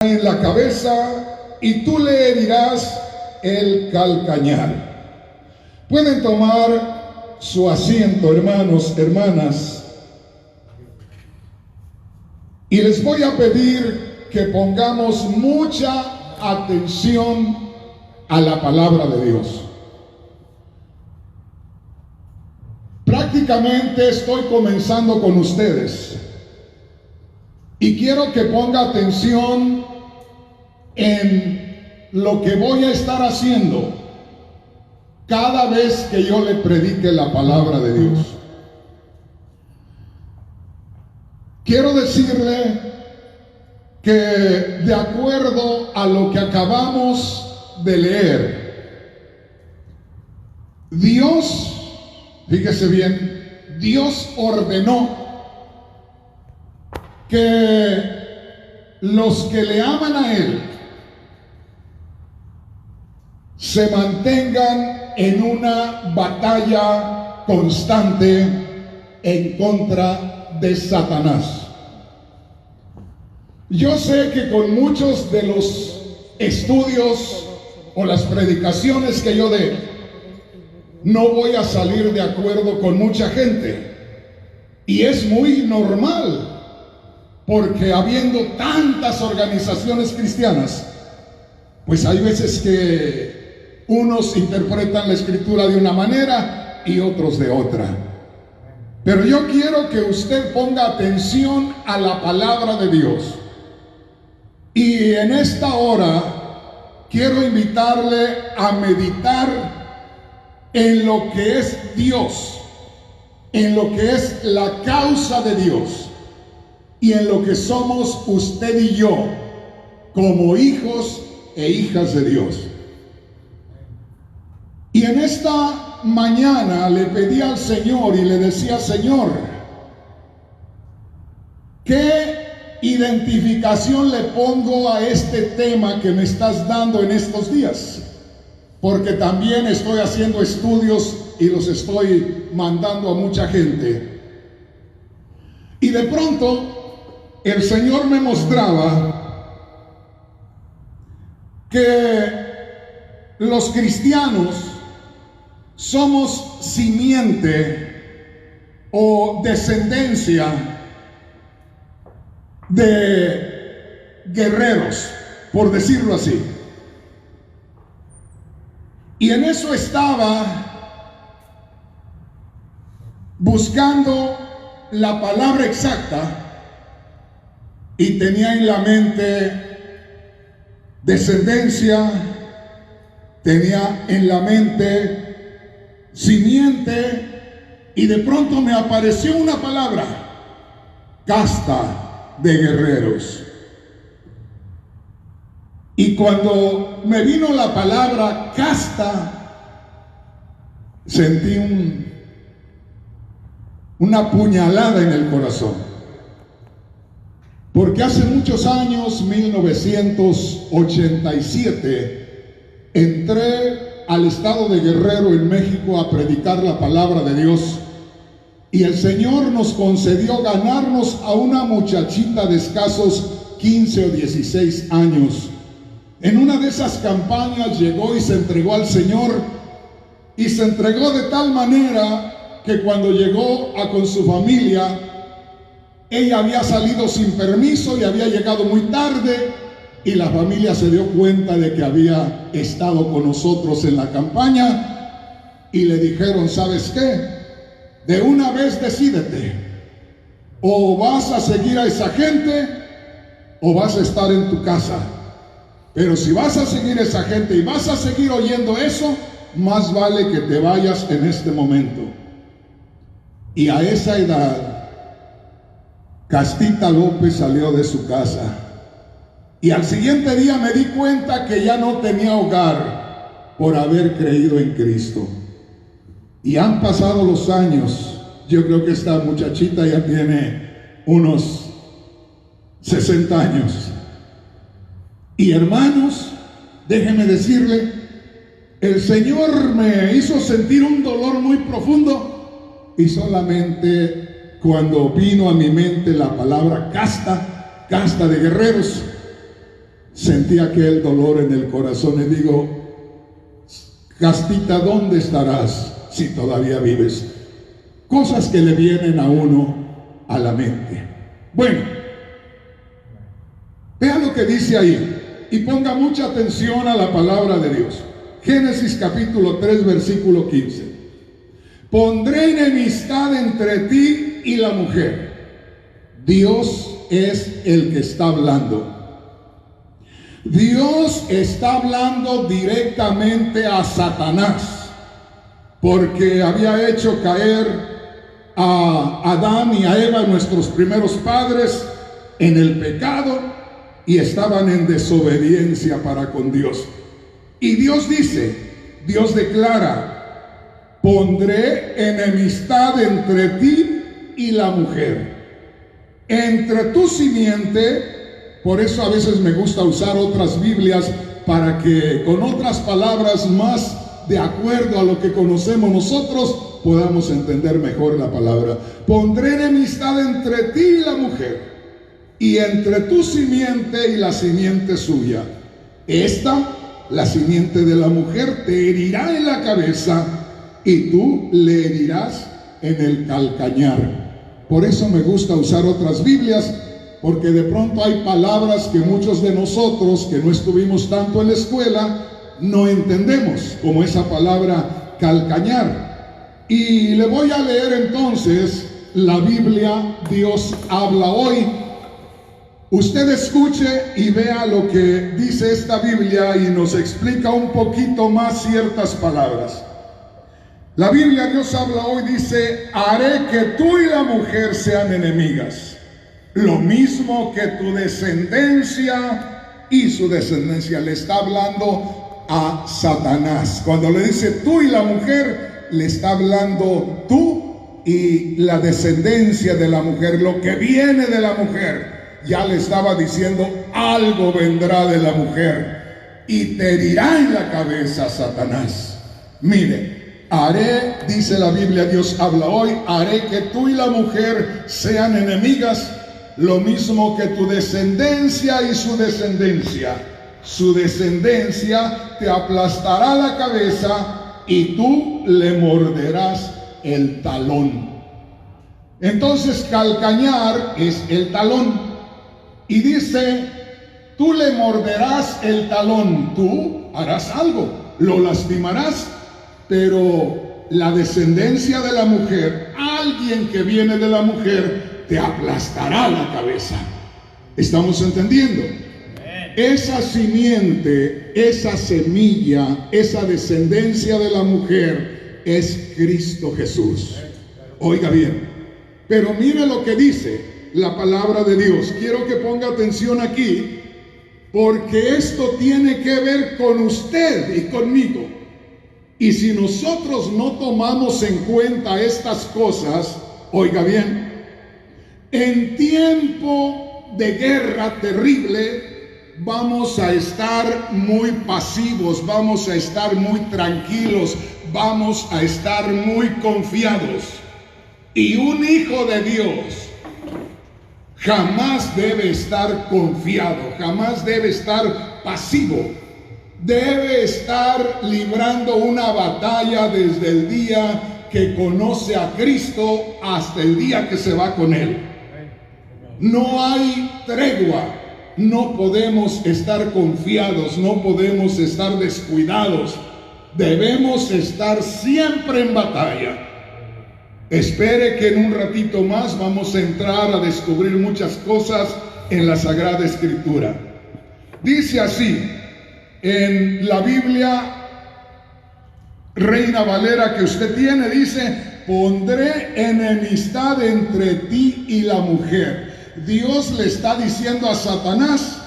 en la cabeza y tú le herirás el calcañar. Pueden tomar su asiento, hermanos, hermanas, y les voy a pedir que pongamos mucha atención a la palabra de Dios. Prácticamente estoy comenzando con ustedes y quiero que ponga atención en lo que voy a estar haciendo cada vez que yo le predique la palabra de Dios. Quiero decirle que de acuerdo a lo que acabamos de leer, Dios, fíjese bien, Dios ordenó que los que le aman a Él se mantengan en una batalla constante en contra de Satanás. Yo sé que con muchos de los estudios o las predicaciones que yo dé, no voy a salir de acuerdo con mucha gente. Y es muy normal, porque habiendo tantas organizaciones cristianas, pues hay veces que unos interpretan la escritura de una manera y otros de otra. Pero yo quiero que usted ponga atención a la palabra de Dios. Y en esta hora quiero invitarle a meditar en lo que es Dios, en lo que es la causa de Dios y en lo que somos usted y yo como hijos e hijas de Dios. Y en esta mañana le pedí al Señor y le decía: Señor, ¿qué identificación le pongo a este tema que me estás dando en estos días? Porque también estoy haciendo estudios y los estoy mandando a mucha gente. Y de pronto el Señor me mostraba que los cristianos somos simiente o descendencia de guerreros, por decirlo así. Y en eso estaba buscando la palabra exacta y tenía en la mente descendencia, tenía en la mente simiente, y de pronto me apareció una palabra: casta de guerreros. Y cuando me vino la palabra casta, sentí una puñalada en el corazón. Porque hace muchos años, 1987, entré al estado de Guerrero en México a predicar la palabra de Dios, y el Señor nos concedió ganarnos a una muchachita de escasos 15 o 16 años. En una de esas campañas llegó y se entregó al Señor, y se entregó de tal manera que cuando llegó con su familia, ella había salido sin permiso y había llegado muy tarde, y la familia se dio cuenta de que había estado con nosotros en la campaña, y le dijeron: ¿sabes qué? De una vez decídete, o vas a seguir a esa gente o vas a estar en tu casa. Pero si vas a seguir a esa gente y vas a seguir oyendo eso, más vale que te vayas en este momento. Y a esa edad, Castita López salió de su casa, y al siguiente día me di cuenta que ya no tenía hogar por haber creído en Cristo. Y han pasado los años. Yo creo que esta muchachita ya tiene unos 60 años. Y hermanos, déjeme decirle, el Señor me hizo sentir un dolor muy profundo, y solamente cuando vino a mi mente la palabra casta de guerreros, sentí aquel dolor en el corazón y digo, Castita, ¿dónde estarás si todavía vives? Cosas que le vienen a uno a la mente. Bueno, vea lo que dice ahí y ponga mucha atención a la palabra de Dios. Génesis capítulo 3, versículo 15. Pondré enemistad entre ti y la mujer. Dios es el que está hablando. Dios está hablando directamente a Satanás, porque había hecho caer a Adán y a Eva, nuestros primeros padres, en el pecado y estaban en desobediencia para con Dios. Y Dios dice, Dios declara, pondré enemistad entre ti y la mujer, entre tu simiente. Por eso a veces me gusta usar otras Biblias para que con otras palabras más de acuerdo a lo que conocemos nosotros podamos entender mejor la palabra. Pondré enemistad entre ti y la mujer, y entre tu simiente y la simiente suya. Esta, la simiente de la mujer, te herirá en la cabeza y tú le herirás en el calcañar. Por eso me gusta usar otras Biblias, porque de pronto hay palabras que muchos de nosotros que no estuvimos tanto en la escuela no entendemos, como esa palabra calcañar. Y le voy a leer entonces la Biblia Dios habla hoy. Usted escuche y vea lo que dice esta Biblia y nos explica un poquito más ciertas palabras. La Biblia Dios habla hoy, dice, haré que tú y la mujer sean enemigas, lo mismo que tu descendencia y su descendencia. Le está hablando a Satanás. Cuando le dice tú y la mujer, le está hablando tú y la descendencia de la mujer, lo que viene de la mujer. Ya le estaba diciendo, algo vendrá de la mujer y te herirá en la cabeza, Satanás. Mire, haré, dice la Biblia, Dios habla hoy, haré que tú y la mujer sean enemigas, lo mismo que tu descendencia y su descendencia. Su descendencia te aplastará la cabeza y tú le morderás el talón. Entonces calcañar es el talón. Y dice, tú le morderás el talón, tú harás algo, lo lastimarás, pero la descendencia de la mujer, alguien que viene de la mujer, te aplastará la cabeza. ¿Estamos entendiendo? Esa simiente, esa semilla, esa descendencia de la mujer es Cristo Jesús. Oiga bien, pero mire lo que dice la palabra de Dios. Quiero que ponga atención aquí, porque esto tiene que ver con usted y conmigo. Y si nosotros no tomamos en cuenta estas cosas, oiga bien, en tiempo de guerra terrible vamos a estar muy pasivos, vamos a estar muy tranquilos, vamos a estar muy confiados. Y un hijo de Dios jamás debe estar confiado, jamás debe estar pasivo. Debe estar librando una batalla desde el día que conoce a Cristo hasta el día que se va con Él. No hay tregua, no podemos estar confiados, no podemos estar descuidados. Debemos estar siempre en batalla. Espere que en un ratito más vamos a entrar a descubrir muchas cosas en la Sagrada Escritura. Dice así, en la Biblia Reina Valera que usted tiene, dice, pondré enemistad entre ti y la mujer. Dios le está diciendo a Satanás,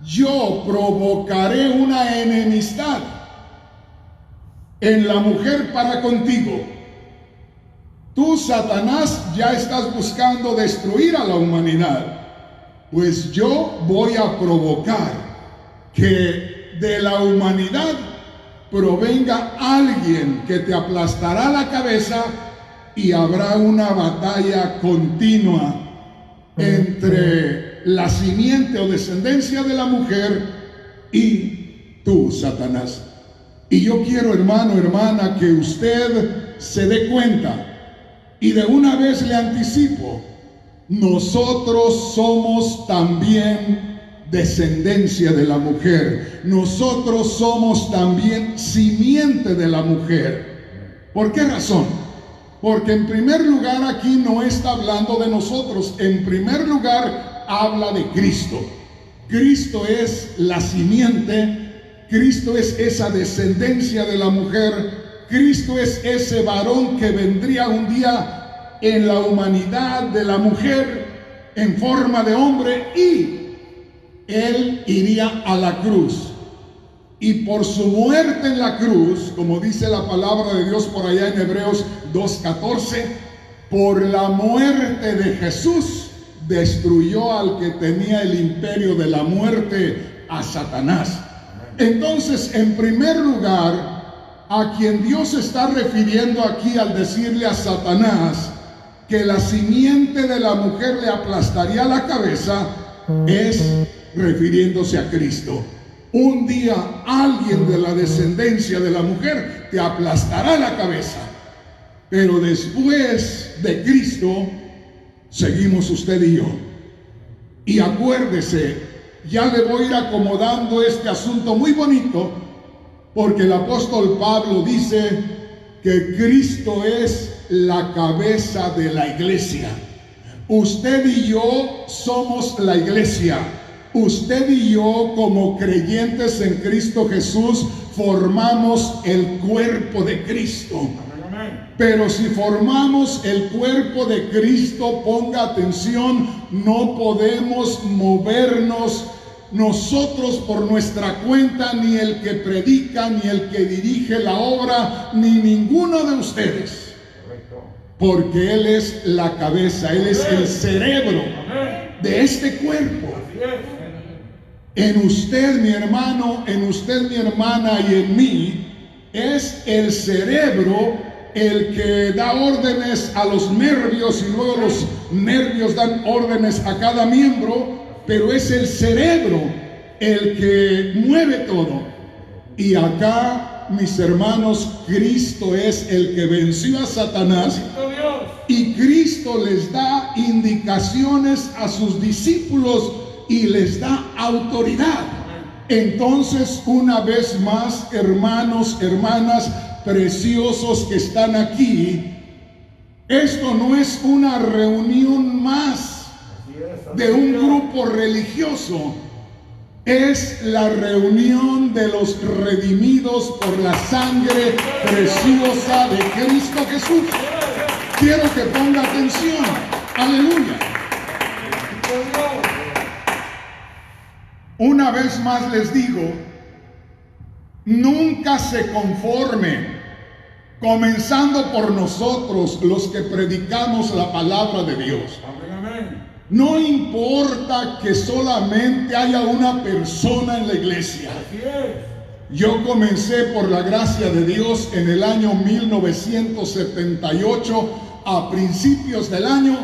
yo provocaré una enemistad en la mujer para contigo. Tú, Satanás, ya estás buscando destruir a la humanidad. Pues yo voy a provocar que de la humanidad provenga alguien que te aplastará la cabeza y habrá una batalla continua entre la simiente o descendencia de la mujer y tú, Satanás. Y yo quiero, hermano, hermana, que usted se dé cuenta, y de una vez le anticipo, nosotros somos también descendencia de la mujer. Nosotros somos también simiente de la mujer. ¿Por qué razón? Porque en primer lugar aquí no está hablando de nosotros. En primer lugar habla de Cristo. Cristo es la simiente. Cristo es esa descendencia de la mujer. Cristo es ese varón que vendría un día en la humanidad de la mujer en forma de hombre, y Él iría a la cruz. Y por su muerte en la cruz, como dice la palabra de Dios por allá en Hebreos 2:14, por la muerte de Jesús destruyó al que tenía el imperio de la muerte, a Satanás. Entonces, en primer lugar, a quien Dios está refiriendo aquí al decirle a Satanás que la simiente de la mujer le aplastaría la cabeza, es refiriéndose a Cristo. Un día alguien de la descendencia de la mujer te aplastará la cabeza, pero después de Cristo seguimos usted y yo. Y acuérdese, ya le voy a ir acomodando este asunto muy bonito, porque el apóstol Pablo dice que Cristo es la cabeza de la iglesia. Usted y yo somos la iglesia. Usted y yo, como creyentes en Cristo Jesús, formamos el cuerpo de Cristo. Pero si formamos el cuerpo de Cristo, ponga atención, no podemos movernos nosotros por nuestra cuenta, ni el que predica, ni el que dirige la obra, ni ninguno de ustedes. Porque Él es la cabeza, Él es el cerebro de este cuerpo. En usted, mi hermano, en usted, mi hermana, y en mí, es el cerebro el que da órdenes a los nervios, y luego los nervios dan órdenes a cada miembro, pero es el cerebro el que mueve todo. Y acá, mis hermanos, Cristo es el que venció a Satanás, y Cristo les da indicaciones a sus discípulos y les da autoridad. Entonces, una vez más, hermanos, hermanas preciosos que están aquí, esto no es una reunión más de un grupo religioso, es la reunión de los redimidos por la sangre preciosa de Cristo Jesús. Quiero que ponga atención. Aleluya. Una vez más les digo, nunca se conforme, comenzando por nosotros, los que predicamos la palabra de Dios. No importa que solamente haya una persona en la iglesia. Yo comencé, por la gracia de Dios, en el año 1978, a principios del año,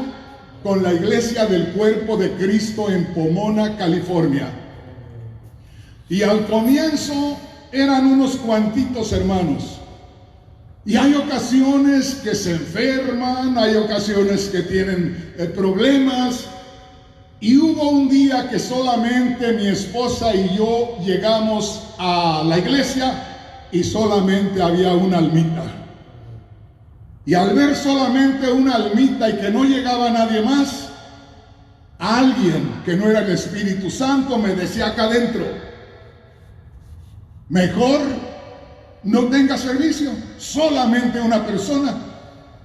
con la iglesia del Cuerpo de Cristo en Pomona, California. Y al comienzo eran unos cuantitos hermanos. Y hay ocasiones que se enferman, hay ocasiones que tienen problemas. Y hubo un día que solamente mi esposa y yo llegamos a la iglesia y solamente había una almita. Y al ver solamente una almita y que no llegaba nadie más, alguien que no era el Espíritu Santo me decía acá adentro: mejor no tenga servicio, solamente una persona.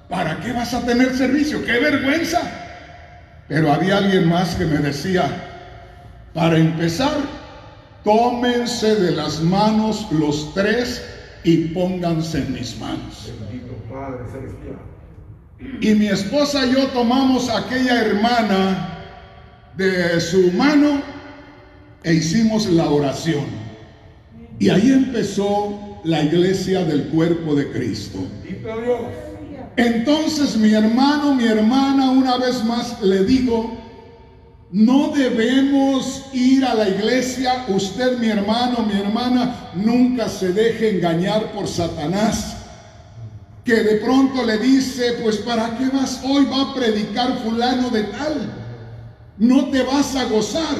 ¿Para qué vas a tener servicio? ¡Qué vergüenza! Pero había alguien más que me decía: para empezar, tómense de las manos los tres y pónganse en mis manos. Y mi esposa y yo tomamos a aquella hermana de su mano e hicimos la oración. Y ahí empezó la iglesia del Cuerpo de Cristo. Entonces, mi hermano, mi hermana, una vez más le digo, No debemos ir a la iglesia. Usted, mi hermano, mi hermana, nunca se deje engañar por Satanás, que de pronto le dice: pues ¿para qué vas hoy? Va a predicar fulano de tal, no te vas a gozar.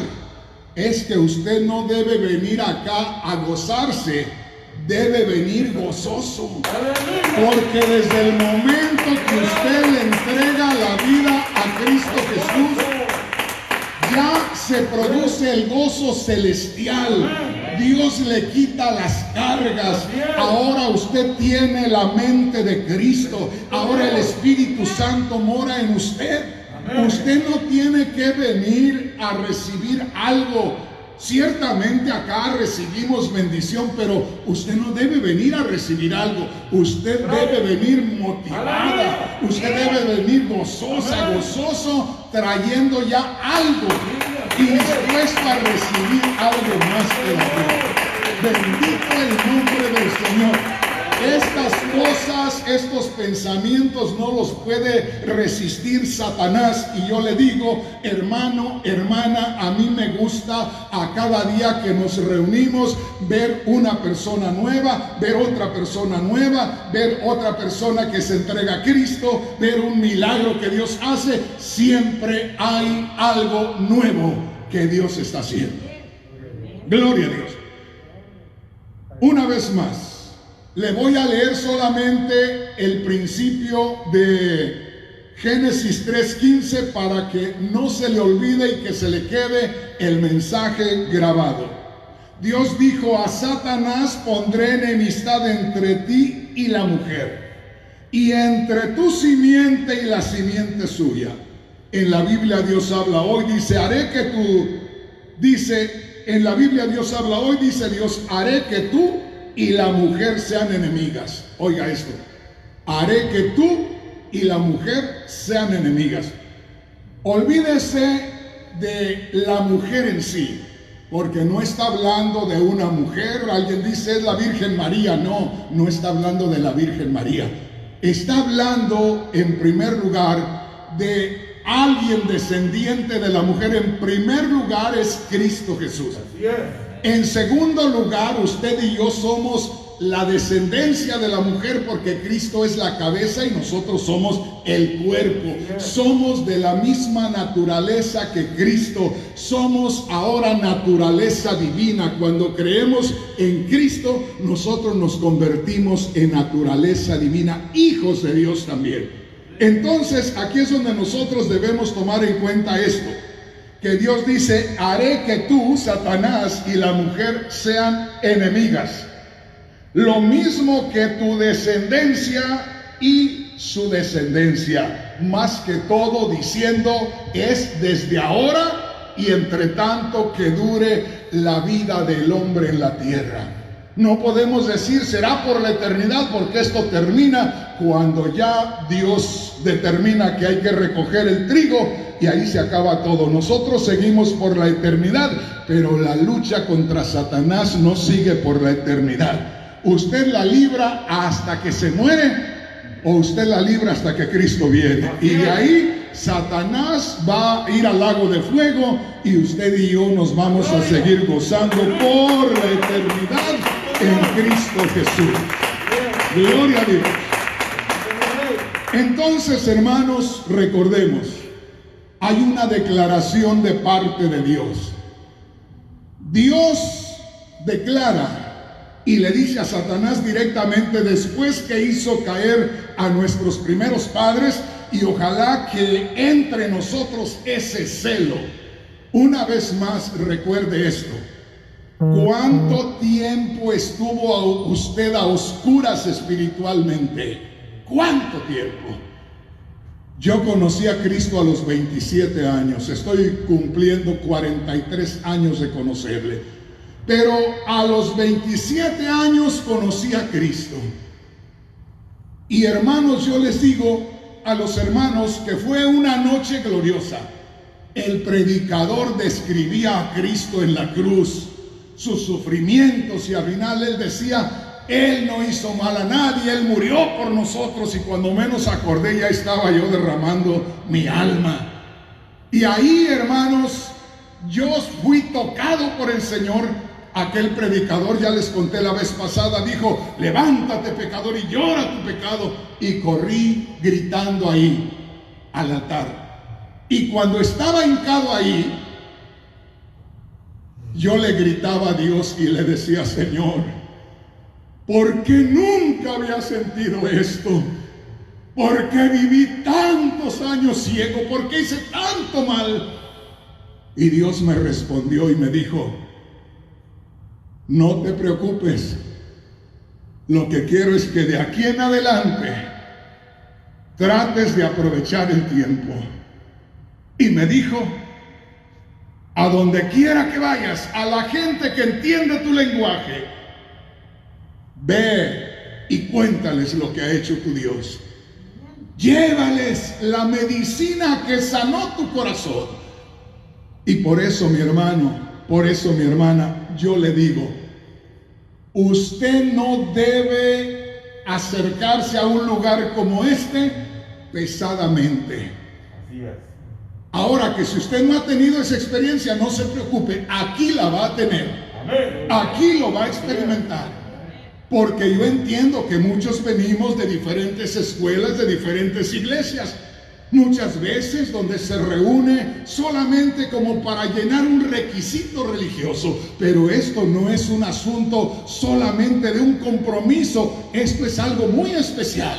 Es que usted no debe venir acá a gozarse, debe venir gozoso, porque desde el momento que usted le entrega la vida a Cristo Jesús, ya se produce el gozo celestial. Dios le quita las cargas. Ahora usted tiene la mente de Cristo. Ahora el Espíritu Santo mora en usted. Usted no tiene que venir a recibir algo. Ciertamente acá recibimos bendición, pero usted no debe venir a recibir algo. Usted debe venir motivada. Usted debe venir gozosa, gozoso, trayendo ya algo y dispuesto a recibir algo más que la vida. Bendito el nombre del Señor. Estas cosas, estos pensamientos no los puede resistir Satanás. Y yo le digo, hermano, hermana, a mí me gusta a cada día que nos reunimos ver una persona nueva, ver otra persona nueva, ver otra persona que se entrega a Cristo, ver un milagro que Dios hace. Siempre hay algo nuevo que Dios está haciendo. Gloria a Dios. Una vez más, le voy a leer solamente el principio de Génesis 3:15 para que no se le olvide y que se le quede el mensaje grabado. Dios dijo: a Satanás pondré enemistad entre ti y la mujer, y entre tu simiente y la simiente suya. En la Biblia Dios habla hoy, dice: haré que tú, dice, en la Biblia Dios habla hoy, dice Dios: haré que tú y la mujer sean enemigas. Oiga esto: haré que tú y la mujer sean enemigas. Olvídese de la mujer en sí, porque no está hablando de una mujer. Alguien dice: es la Virgen María. No, no está hablando de la Virgen María. Está hablando en primer lugar de alguien descendiente de la mujer. En primer lugar es Cristo Jesús. Así es. En segundo lugar, usted y yo somos la descendencia de la mujer, porque Cristo es la cabeza y nosotros somos el cuerpo. Somos de la misma naturaleza que Cristo. Somos ahora naturaleza divina. Cuando creemos en Cristo, nosotros nos convertimos en naturaleza divina, hijos de Dios también. Entonces, aquí es donde nosotros debemos tomar en cuenta esto, que Dios dice: haré que tú, Satanás, y la mujer sean enemigas, lo mismo que tu descendencia y su descendencia. Más que todo diciendo: es desde ahora y entre tanto que dure la vida del hombre en la tierra. No podemos decir será por la eternidad, porque esto termina cuando ya Dios determina que hay que recoger el trigo y ahí se acaba todo. Nosotros seguimos por la eternidad, pero la lucha contra Satanás no sigue por la eternidad. Usted la libra hasta que se muere, o usted la libra hasta que Cristo viene. Y de ahí Satanás va a ir al lago de fuego y usted y yo nos vamos a seguir gozando por la eternidad en Cristo Jesús. Gloria a Dios. Entonces, hermanos, recordemos, hay una declaración de parte de Dios. Dios declara y le dice a Satanás directamente, después que hizo caer a nuestros primeros padres, y ojalá que entre nosotros ese celo. Una vez más, recuerde esto: ¿cuánto tiempo estuvo usted a oscuras espiritualmente? ¿Cuánto tiempo? Yo conocí a Cristo a los 27 años. Estoy cumpliendo 43 años de conocerle. Pero a los 27 años conocí a Cristo. Y hermanos, yo les digo a los hermanos que fue una noche gloriosa. El predicador describía a Cristo en la cruz, sus sufrimientos, y al final él decía: Él no hizo mal a nadie, Él murió por nosotros. Y cuando menos acordé, ya estaba yo derramando mi alma. Y ahí, hermanos, yo fui tocado por el Señor. Aquel predicador, ya les conté la vez pasada, dijo: levántate, pecador, y llora tu pecado. Y corrí gritando ahí al altar. Y cuando estaba hincado ahí, yo le gritaba a Dios y le decía: Señor, ¿por qué nunca había sentido esto? ¿Por qué viví tantos años ciego? ¿Por qué hice tanto mal? Y Dios me respondió y me dijo: no te preocupes, lo que quiero es que de aquí en adelante trates de aprovechar el tiempo. Y me dijo: a donde quiera que vayas, a la gente que entiende tu lenguaje, ve y cuéntales lo que ha hecho tu Dios. Llévales la medicina que sanó tu corazón. Y por eso, mi hermano, por eso, mi hermana, yo le digo: usted no debe acercarse a un lugar como este pesadamente. Así es. Ahora, que si usted no ha tenido esa experiencia, no se preocupe, aquí la va a tener. Amén. Aquí lo va a experimentar. Porque yo entiendo que muchos venimos de diferentes escuelas, de diferentes iglesias. Muchas veces donde se reúne solamente como para llenar un requisito religioso. Pero esto no es un asunto solamente de un compromiso. Esto es algo muy especial.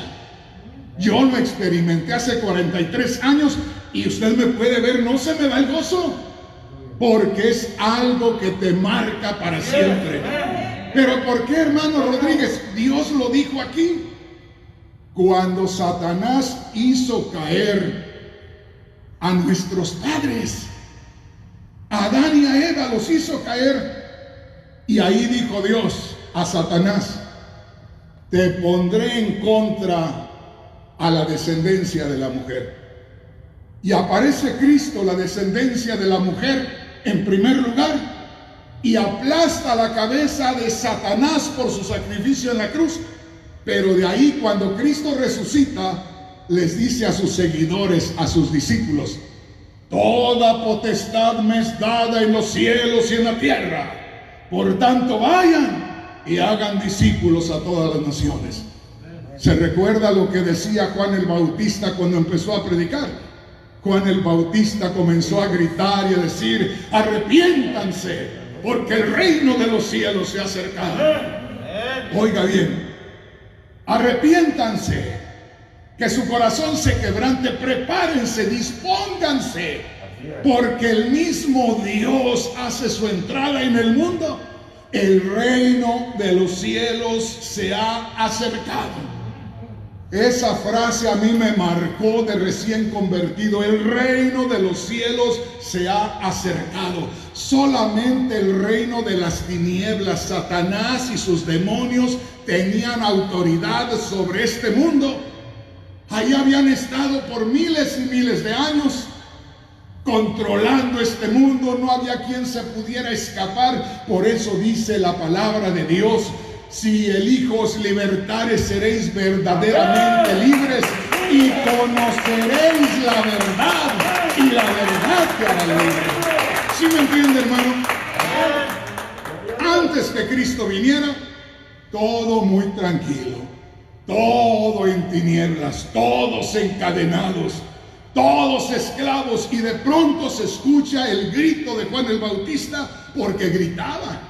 Yo lo experimenté hace 43 años y usted me puede ver, no se me va el gozo. Porque es algo que te marca para siempre. Pero ¿por qué, hermano Rodríguez? Dios lo dijo aquí. Cuando Satanás hizo caer a nuestros padres, a Adán y a Eva los hizo caer. Y ahí dijo Dios a Satanás: te pondré en contra a la descendencia de la mujer. Y aparece Cristo, la descendencia de la mujer, en primer lugar, y aplasta la cabeza de Satanás por su sacrificio en la cruz. Pero de ahí, cuando Cristo resucita, les dice a sus seguidores, a sus discípulos: toda potestad me es dada en los cielos y en la tierra. Por tanto, vayan y hagan discípulos a todas las naciones. ¿Se recuerda lo que decía Juan el Bautista cuando empezó a predicar? Juan el Bautista comenzó a gritar y a decir: arrepiéntanse, porque el reino de los cielos se ha acercado. Oiga bien, arrepiéntanse, que su corazón se quebrante, prepárense, dispónganse, porque el mismo Dios hace su entrada en el mundo. El reino de los cielos se ha acercado. Esa frase a mí me marcó de recién convertido. El reino de los cielos se ha acercado. Solamente el reino de las tinieblas, Satanás y sus demonios, tenían autoridad sobre este mundo. Ahí habían estado por miles y miles de años, controlando este mundo. No había quien se pudiera escapar. Por eso dice la palabra de Dios: si el Hijo os libertare, seréis verdaderamente libres y conoceréis la verdad, y la verdad te hará libre. ¿Sí me entiende, hermano? Antes que Cristo viniera, todo muy tranquilo, todo en tinieblas, todos encadenados, todos esclavos, y de pronto se escucha el grito de Juan el Bautista, porque gritaba,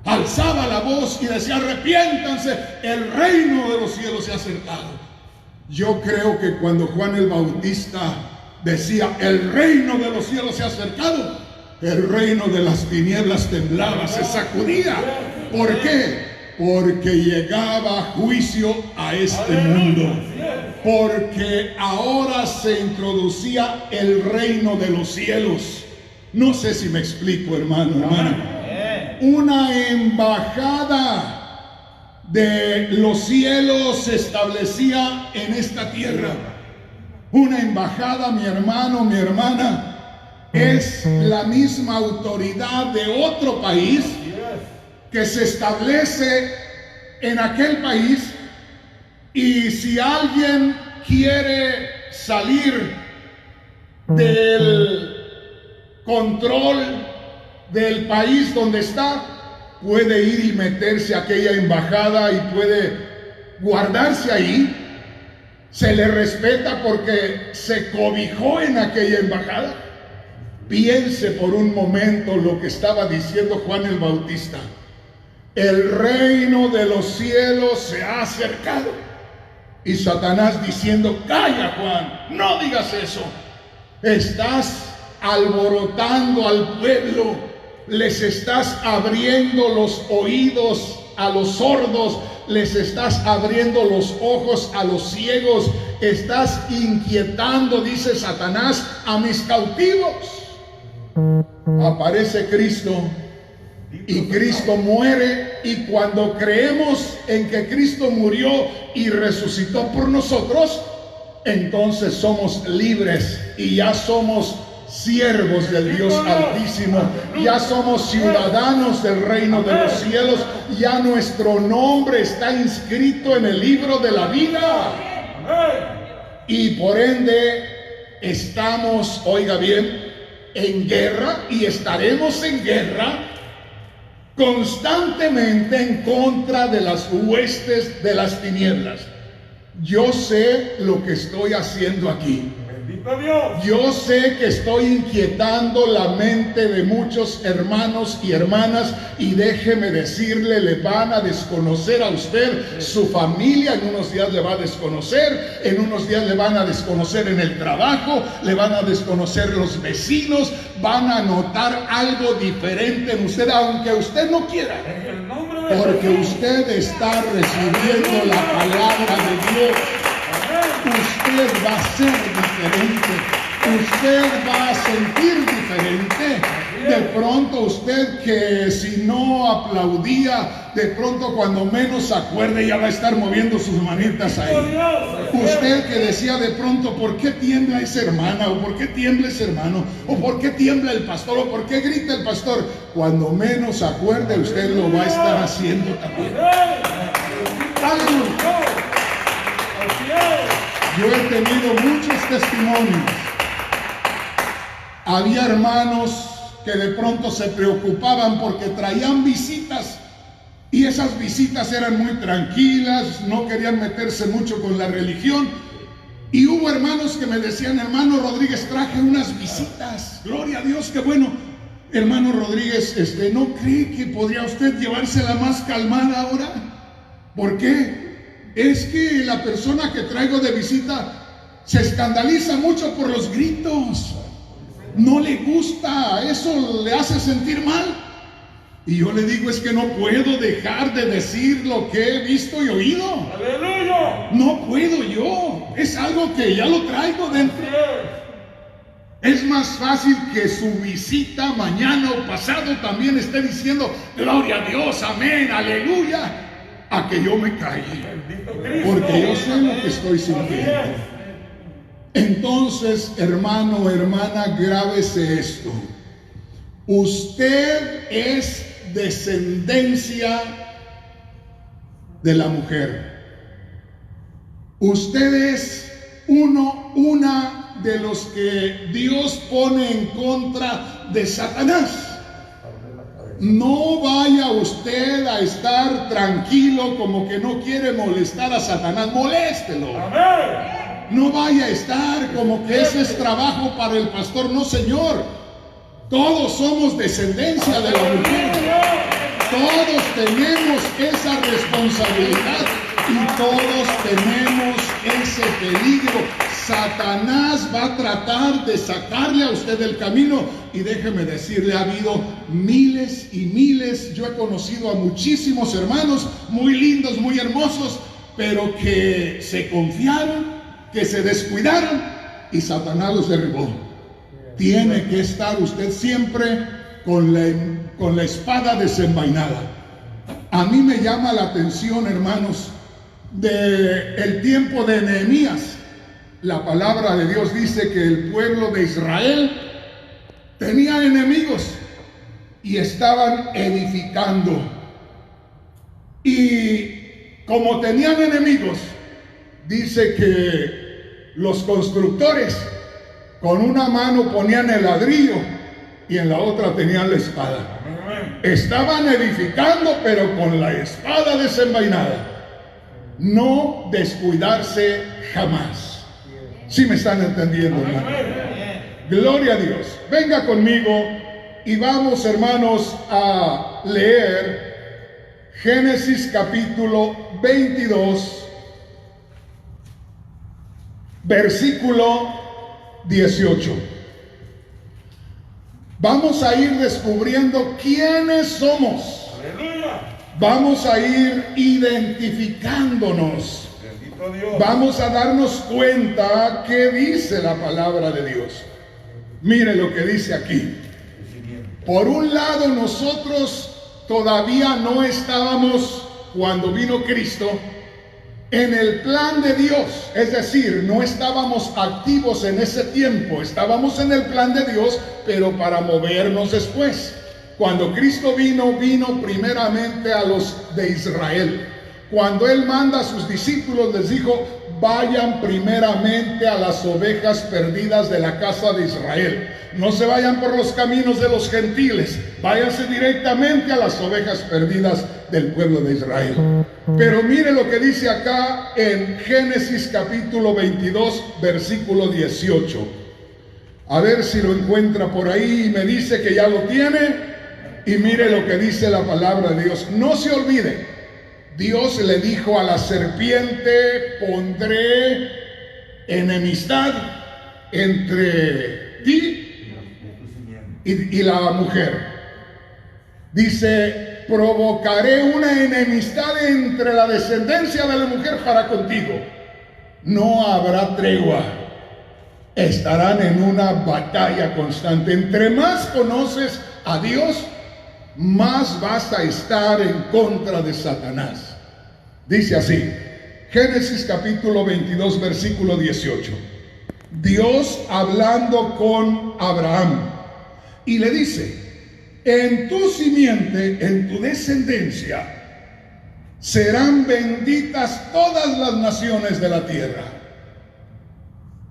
alzaba la voz y decía: arrepiéntanse, el reino de los cielos se ha acercado. Yo creo que cuando Juan el Bautista decía: el reino de los cielos se ha acercado, el reino de las tinieblas temblaba, se sacudía. ¿Por qué? Porque llegaba juicio a este mundo. Porque ahora se introducía el reino de los cielos. No sé si me explico, hermano, hermana. Una embajada de los cielos se establecía en esta tierra. Una embajada, mi hermano, mi hermana, es la misma autoridad de otro país que se establece en aquel país. Y si alguien quiere salir del control del país donde está, puede ir y meterse a aquella embajada y puede guardarse ahí. Se le respeta porque se cobijó en aquella embajada. Piense por un momento lo que estaba diciendo Juan el Bautista. El reino de los cielos se ha acercado. Y Satanás diciendo: calla, Juan, no digas eso. Estás alborotando al pueblo, les estás abriendo los oídos a los sordos, les estás abriendo los ojos a los ciegos, estás inquietando, dice Satanás, a mis cautivos. Aparece Cristo y Cristo muere, y cuando creemos en que Cristo murió y resucitó por nosotros, entonces somos libres y ya somos siervos del Dios Altísimo, ya somos ciudadanos del reino de los cielos, ya nuestro nombre está inscrito en el libro de la vida y por ende estamos, oiga bien, en guerra y estaremos en guerra constantemente en contra de las huestes de las tinieblas. Yo sé lo que estoy haciendo aquí. Bendito Dios. Yo sé que estoy inquietando la mente de muchos hermanos y hermanas, y déjeme decirle, le van a desconocer a usted, su familia en unos días le va a desconocer, en unos días le van a desconocer en el trabajo, le van a desconocer los vecinos, van a notar algo diferente en usted, aunque usted no quiera, porque usted está recibiendo la palabra de Dios. Usted va a ser diferente, usted va a sentir diferente. De pronto usted que si no aplaudía, de pronto cuando menos se acuerde ya va a estar moviendo sus manitas ahí. Usted que decía de pronto, ¿por qué tiembla esa hermana? ¿O por qué tiembla ese hermano? ¿O por qué tiembla el pastor? ¿O por qué grita el pastor? Cuando menos se acuerde, usted lo va a estar haciendo también. ¡Aleluya! Yo he tenido muchos testimonios. Había hermanos que de pronto se preocupaban porque traían visitas, y esas visitas eran muy tranquilas, no querían meterse mucho con la religión. Y hubo hermanos que me decían: hermano Rodríguez, traje unas visitas. Gloria a Dios, qué bueno. Hermano Rodríguez, ¿no cree que podría usted llevársela más calmada ahora? ¿Por qué? Es que la persona que traigo de visita se escandaliza mucho por los gritos. No le gusta, eso le hace sentir mal. Y yo le digo: es que no puedo dejar de decir lo que he visto y oído. ¡Aleluya! No puedo yo, es algo que ya lo traigo dentro. Es más fácil que su visita mañana o pasado también esté diciendo: gloria a Dios, amén, aleluya, a que yo me calle, porque yo sé lo que estoy sintiendo. Entonces, hermano, hermana, grábese esto: usted es descendencia de la mujer. Usted es una de los que Dios pone en contra de Satanás. No vaya usted a estar tranquilo como que no quiere molestar a Satanás. Moléstelo. No vaya a estar como que ese es trabajo para el pastor. No, señor. Todos somos descendencia de la mujer. Todos tenemos esa responsabilidad y todos tenemos ese peligro. Satanás va a tratar de sacarle a usted del camino, y déjeme decirle, ha habido miles y miles. Yo he conocido a muchísimos hermanos muy lindos, muy hermosos, pero que se confiaron, que se descuidaron y Satanás los derribó. Tiene que estar usted siempre con la espada desenvainada. A mí me llama la atención, hermanos, del tiempo de Nehemías. La palabra de Dios dice que el pueblo de Israel tenía enemigos y estaban edificando. Y como tenían enemigos, dice que los constructores Con una mano ponían el ladrillo y en la otra tenían la espada. Estaban edificando, pero con la espada desenvainada. No descuidarse jamás. ¿Sí me están entendiendo, hermano? Gloria a Dios. Venga conmigo y vamos, hermanos, a leer Génesis capítulo 22, versículo 18. Vamos a ir descubriendo quiénes somos. Aleluya. Vamos a ir identificándonos. Bendito Dios. Vamos a darnos cuenta qué dice la palabra de Dios. Mire lo que dice aquí. Por un lado, nosotros todavía no estábamos, cuando vino Cristo, en el plan de Dios. Es decir, no estábamos activos en ese tiempo. Estábamos en el plan de Dios, pero para movernos después. Cuando Cristo vino primeramente a los de Israel. Cuando Él manda a sus discípulos, les dijo: vayan primeramente a las ovejas perdidas de la casa de Israel. No se vayan por los caminos de los gentiles, váyanse directamente a las ovejas perdidas del pueblo de Israel. Pero mire lo que dice acá en Génesis capítulo 22, versículo 18. A ver si lo encuentra por ahí y me dice que ya lo tiene. Y mire lo que dice la palabra de Dios. No se olvide, Dios le dijo a la serpiente: pondré enemistad entre ti y la mujer. Dice: provocaré una enemistad entre la descendencia de la mujer para contigo. No habrá tregua. Estarán en una batalla constante. Entre más conoces a Dios, más vas a estar en contra de Satanás. Dice así, Génesis capítulo 22, versículo 18. Dios hablando con Abraham y le dice: en tu simiente, en tu descendencia, serán benditas todas las naciones de la tierra.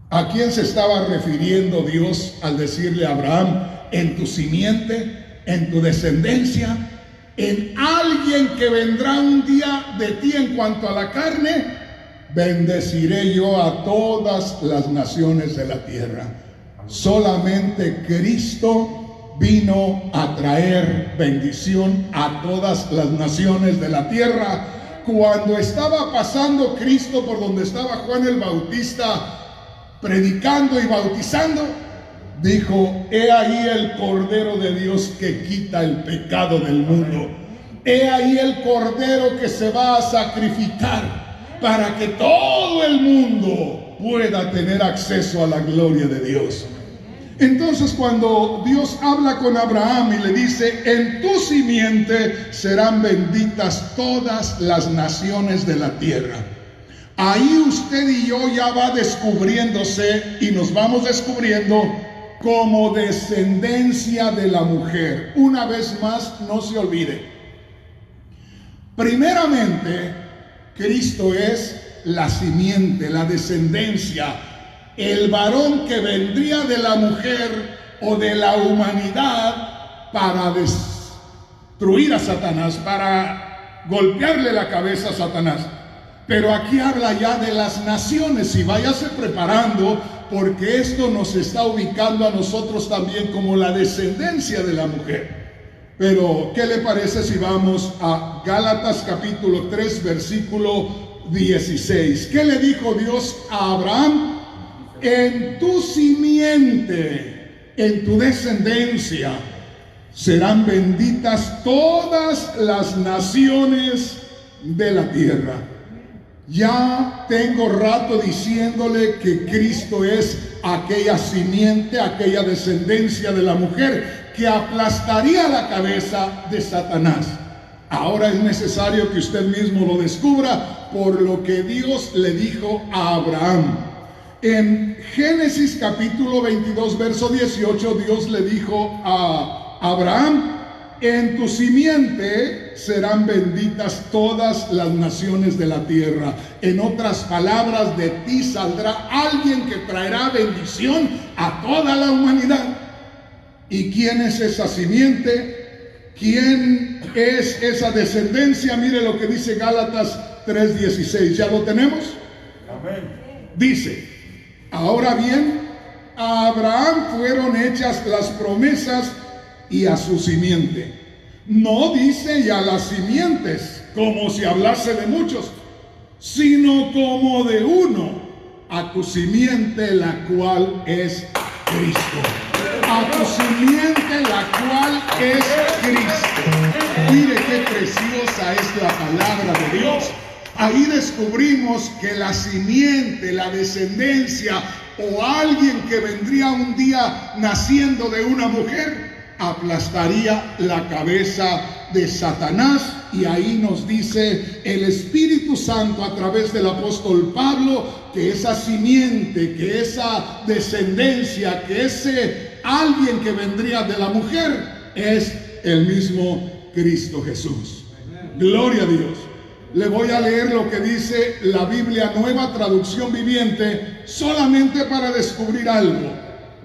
¿A quién se estaba refiriendo Dios al decirle a Abraham: en tu simiente, en tu descendencia, en alguien que vendrá un día de ti en cuanto a la carne? Bendeciré yo a todas las naciones de la tierra. Solamente Cristo vino a traer bendición a todas las naciones de la tierra. Cuando estaba pasando Cristo por donde estaba Juan el Bautista predicando y bautizando, dijo: he ahí el Cordero de Dios que quita el pecado del mundo. He ahí el Cordero que se va a sacrificar para que todo el mundo pueda tener acceso a la gloria de Dios. Entonces, cuando Dios habla con Abraham y le dice: en tu simiente serán benditas todas las naciones de la tierra, ahí usted y yo ya va descubriéndose y nos vamos descubriendo como descendencia de la mujer. Una vez más, no se olvide, primeramente, Cristo es la simiente, la descendencia, el varón que vendría de la mujer o de la humanidad para destruir a Satanás, para golpearle la cabeza a Satanás. Pero aquí habla ya de las naciones, y váyase preparando, porque esto nos está ubicando a nosotros también como la descendencia de la mujer. Pero, ¿qué le parece si vamos a Gálatas capítulo 3, versículo 16? ¿Qué le dijo Dios a Abraham? En tu simiente, en tu descendencia, serán benditas todas las naciones de la tierra. Ya tengo rato diciéndole que Cristo es aquella simiente, aquella descendencia de la mujer que aplastaría la cabeza de Satanás. Ahora es necesario que usted mismo lo descubra por lo que Dios le dijo a Abraham. En Génesis capítulo 22, verso 18, Dios le dijo a Abraham: en tu simiente serán benditas todas las naciones de la tierra. En otras palabras, de ti saldrá alguien que traerá bendición a toda la humanidad. ¿Y quién es esa simiente? ¿Quién es esa descendencia? Mire lo que dice Gálatas 3:16. ¿Ya lo tenemos? Amén. Dice: ahora bien, a Abraham fueron hechas las promesas y a su simiente. No dice y a las simientes, como si hablase de muchos, sino como de uno, a tu simiente, la cual es Cristo. A tu simiente, la cual es Cristo. Mire qué preciosa es la palabra de Dios. Ahí descubrimos que la simiente, la descendencia o alguien que vendría un día naciendo de una mujer, aplastaría la cabeza de Satanás. Y ahí nos dice el Espíritu Santo a través del apóstol Pablo que esa simiente, que esa descendencia, que ese alguien que vendría de la mujer es el mismo Cristo Jesús. Gloria a Dios. Le voy a leer lo que dice la Biblia Nueva Traducción Viviente, solamente para descubrir algo.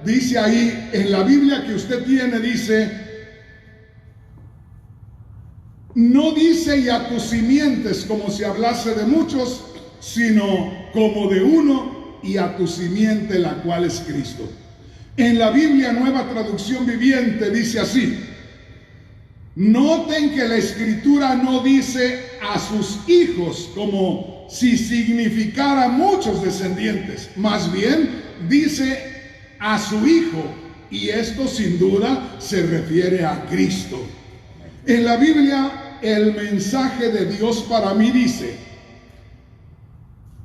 Dice ahí, en la Biblia que usted tiene, dice, no dice y a tus simientes como si hablase de muchos, sino como de uno, y a tu simiente, la cual es Cristo. En la Biblia Nueva Traducción Viviente dice así: noten que la Escritura no dice a sus hijos como si significara muchos descendientes, más bien dice a su Hijo, y esto sin duda se refiere a Cristo. En la Biblia el mensaje de Dios para mí dice: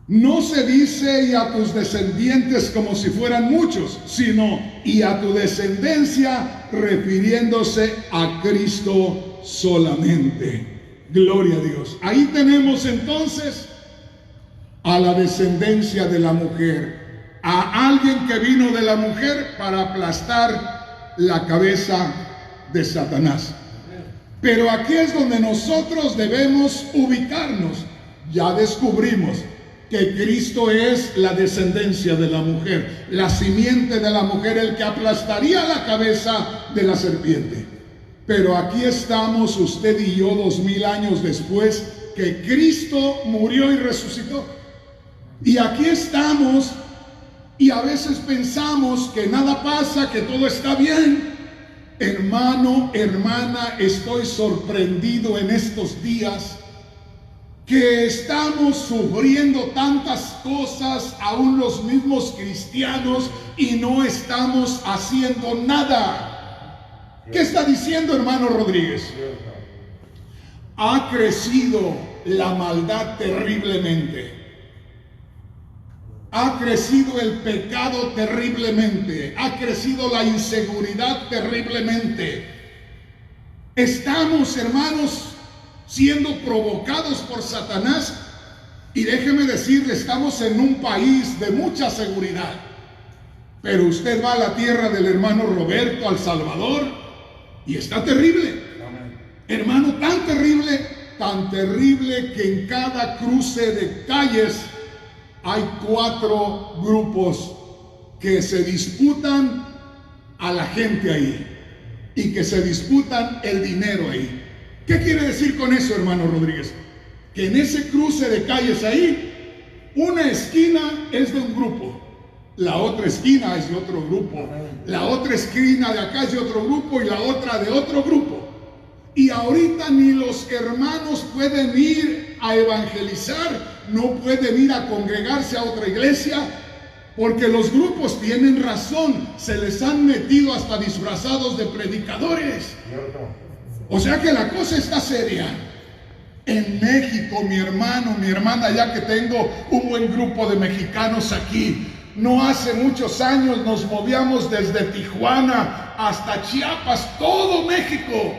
no se dice y a tus descendientes como si fueran muchos, sino y a tu descendencia, refiriéndose a Cristo solamente. Gloria a Dios. Ahí tenemos entonces a la descendencia de la mujer, a alguien que vino de la mujer para aplastar la cabeza de Satanás. Pero aquí es donde nosotros debemos ubicarnos. Ya descubrimos que Cristo es la descendencia de la mujer, la simiente de la mujer, el que aplastaría la cabeza de la serpiente. Pero aquí estamos usted y yo 2000 años después que Cristo murió y resucitó. Y aquí estamos y a veces pensamos que nada pasa, que todo está bien. Hermano, hermana, estoy sorprendido en estos días que estamos sufriendo tantas cosas, aún los mismos cristianos, y no estamos haciendo nada. ¿Qué está diciendo, hermano Rodríguez? Ha crecido la maldad terriblemente. Ha crecido el pecado terriblemente. Ha crecido la inseguridad terriblemente. Estamos, hermanos, siendo provocados por Satanás, y déjeme decirle, estamos en un país de mucha seguridad, pero usted va a la tierra del hermano Roberto, al Salvador, y está terrible. Hermano, tan terrible que en cada cruce de calles hay 4 grupos que se disputan a la gente ahí y que se disputan el dinero ahí. ¿Qué quiere decir con eso, hermano Rodríguez? Que en ese cruce de calles ahí, una esquina es de un grupo, la otra esquina es de otro grupo, la otra esquina de acá es de otro grupo y la otra de otro grupo. Y ahorita ni los hermanos pueden ir a evangelizar, no pueden ir a congregarse a otra iglesia, porque los grupos tienen razón, se les han metido hasta disfrazados de predicadores. O sea que la cosa está seria. En México, mi hermano, mi hermana, ya que tengo un buen grupo de mexicanos aquí, no hace muchos años nos movíamos desde Tijuana hasta Chiapas, todo México.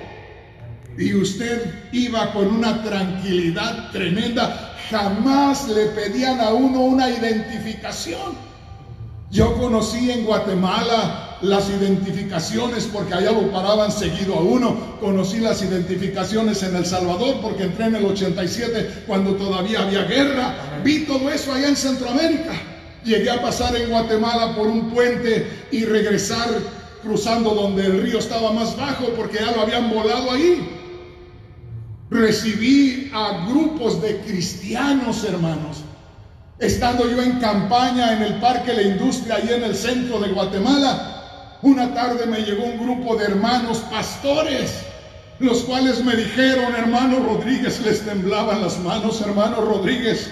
Y usted iba con una tranquilidad tremenda, jamás le pedían a uno una identificación. Yo conocí en Guatemala las identificaciones porque allá lo paraban seguido a uno. Conocí las identificaciones en El Salvador porque entré en el 87 cuando todavía había guerra. Vi todo eso allá en Centroamérica. Llegué a pasar en Guatemala por un puente y regresar cruzando donde el río estaba más bajo porque ya lo habían volado ahí. Recibí a grupos de cristianos, hermanos. Estando yo en campaña en el Parque La Industria, ahí en el centro de Guatemala, una tarde me llegó un grupo de hermanos pastores, los cuales me dijeron: hermano Rodríguez, les temblaban las manos, hermano Rodríguez,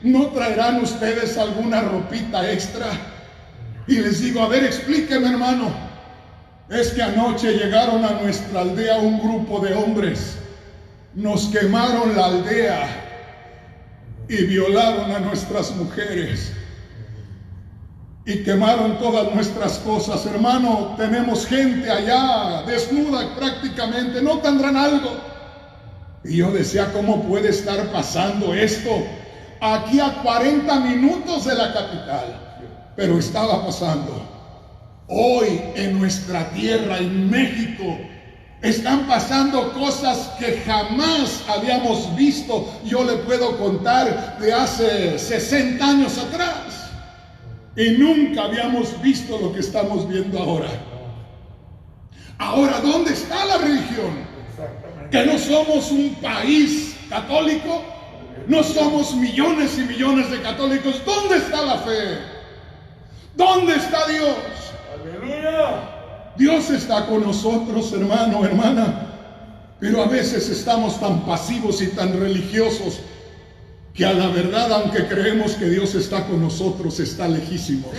¿no traerán ustedes alguna ropita extra? Y les digo: a ver, explíqueme, hermano. Es que anoche llegaron a nuestra aldea un grupo de hombres, nos quemaron la aldea y violaron a nuestras mujeres y quemaron todas nuestras cosas. Hermano, tenemos gente allá desnuda prácticamente, ¿no tendrán algo? Y yo decía: ¿cómo puede estar pasando esto aquí a 40 minutos de la capital? Pero estaba pasando. Hoy en nuestra tierra, en México, están pasando cosas que jamás habíamos visto. Yo le puedo contar de hace 60 años atrás. Y nunca habíamos visto lo que estamos viendo ahora. Ahora, ¿dónde está la religión? Que no somos un país católico. No somos millones y millones de católicos. ¿Dónde está la fe? ¿Dónde está Dios? ¡Aleluya! Dios está con nosotros, hermano, hermana, pero a veces estamos tan pasivos y tan religiosos que a la verdad, aunque creemos que Dios está con nosotros, está lejísimo.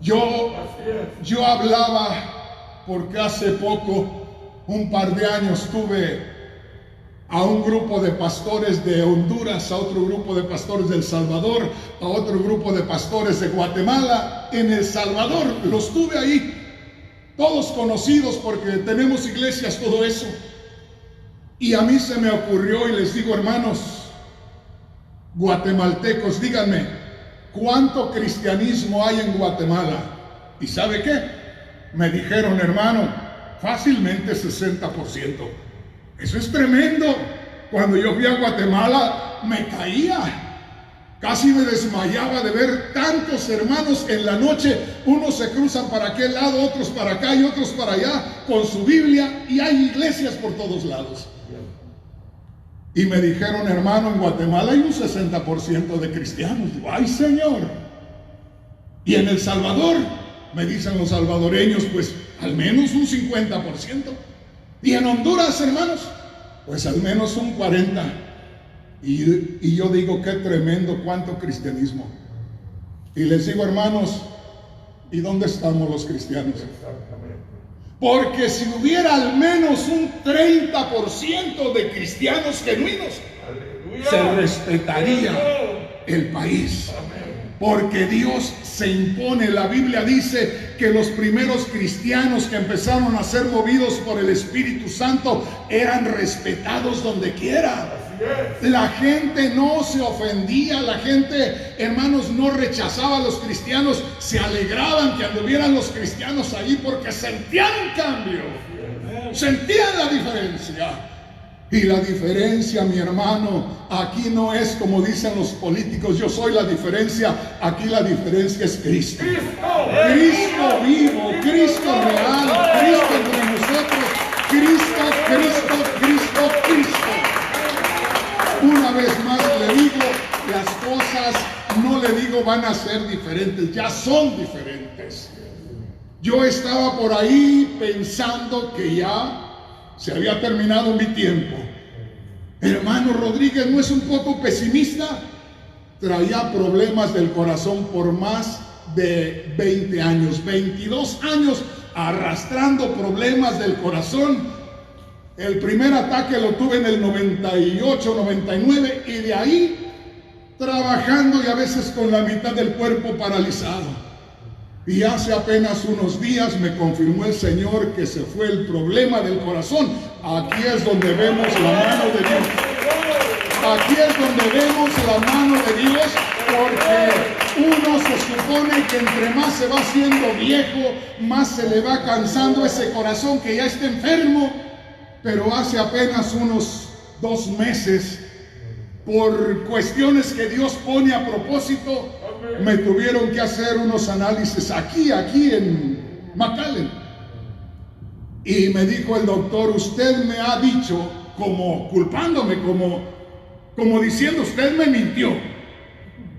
Yo hablaba porque hace poco, un par de años, tuve a un grupo de pastores de Honduras, a otro grupo de pastores de El Salvador, a otro grupo de pastores de Guatemala. En El Salvador los tuve ahí, todos conocidos porque tenemos iglesias, todo eso. Y a mí se me ocurrió y les digo: hermanos guatemaltecos, díganme, ¿cuánto cristianismo hay en Guatemala? ¿Y sabe qué? Me dijeron: hermano, fácilmente 60%. Eso es tremendo. Cuando yo fui a Guatemala me caía, casi me desmayaba de ver tantos hermanos en la noche. Unos se cruzan para aquel lado, otros para acá y otros para allá con su Biblia, y hay iglesias por todos lados. Y me dijeron: hermano, en Guatemala hay un 60% de cristianos. Digo: ay, Señor. Y en El Salvador, me dicen los salvadoreños, pues al menos un 50%. Y en Honduras, hermanos, pues al menos un 40%. Y yo digo: qué tremendo, cuánto cristianismo. Y les digo: hermanos, ¿y dónde estamos los cristianos? Porque si hubiera al menos un 30% de cristianos genuinos, se respetaría el país. Porque Dios se impone. La Biblia dice que los primeros cristianos que empezaron a ser movidos por el Espíritu Santo eran respetados donde quiera. La gente no se ofendía, la gente, hermanos, no rechazaba a los cristianos, se alegraban que anduvieran los cristianos allí porque sentían un cambio, sentían la diferencia. Y la diferencia, mi hermano, aquí no es como dicen los políticos: yo soy la diferencia. Aquí la diferencia es Cristo. Cristo vivo, Cristo real, Cristo entre nosotros. Cristo, Cristo, Cristo, Cristo. Una vez más le digo, las cosas no le digo van a ser diferentes, ya son diferentes. Yo estaba por ahí pensando que ya se había terminado mi tiempo. Hermano Rodríguez, ¿no es un poco pesimista? Traía problemas del corazón por más de 20 años, 22 años arrastrando problemas del corazón. El primer ataque lo tuve en el 98, 99 y de ahí trabajando y a veces con la mitad del cuerpo paralizado. Y hace apenas unos días me confirmó el Señor que se fue el problema del corazón. Aquí es donde vemos la mano de Dios. Aquí es donde vemos la mano de Dios, porque Uno se supone que entre más se va haciendo viejo, más se le va cansando ese corazón que ya está enfermo. Pero hace apenas unos 2 meses, por cuestiones que Dios pone a propósito, me tuvieron que hacer unos análisis aquí en McAllen. Y me dijo el doctor: usted me ha dicho, como culpándome, como diciendo, usted me mintió.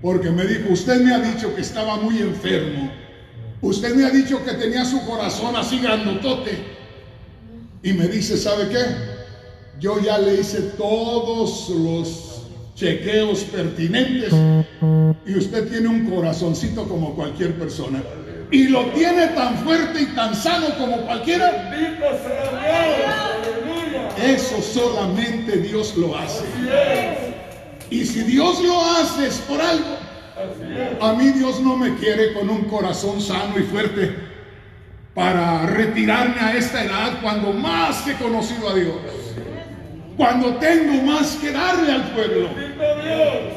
Porque me dijo: usted me ha dicho que estaba muy enfermo. Usted me ha dicho que tenía su corazón así grandotote. Y me dice: ¿sabe qué? Yo ya le hice todos los chequeos pertinentes y usted tiene un corazoncito como cualquier persona. Y lo tiene tan fuerte y tan sano como cualquiera. Eso solamente Dios lo hace. Y si Dios lo hace es por algo. A mí Dios no me quiere con un corazón sano y fuerte para retirarme a esta edad cuando más he conocido a Dios, cuando tengo más que darle al pueblo.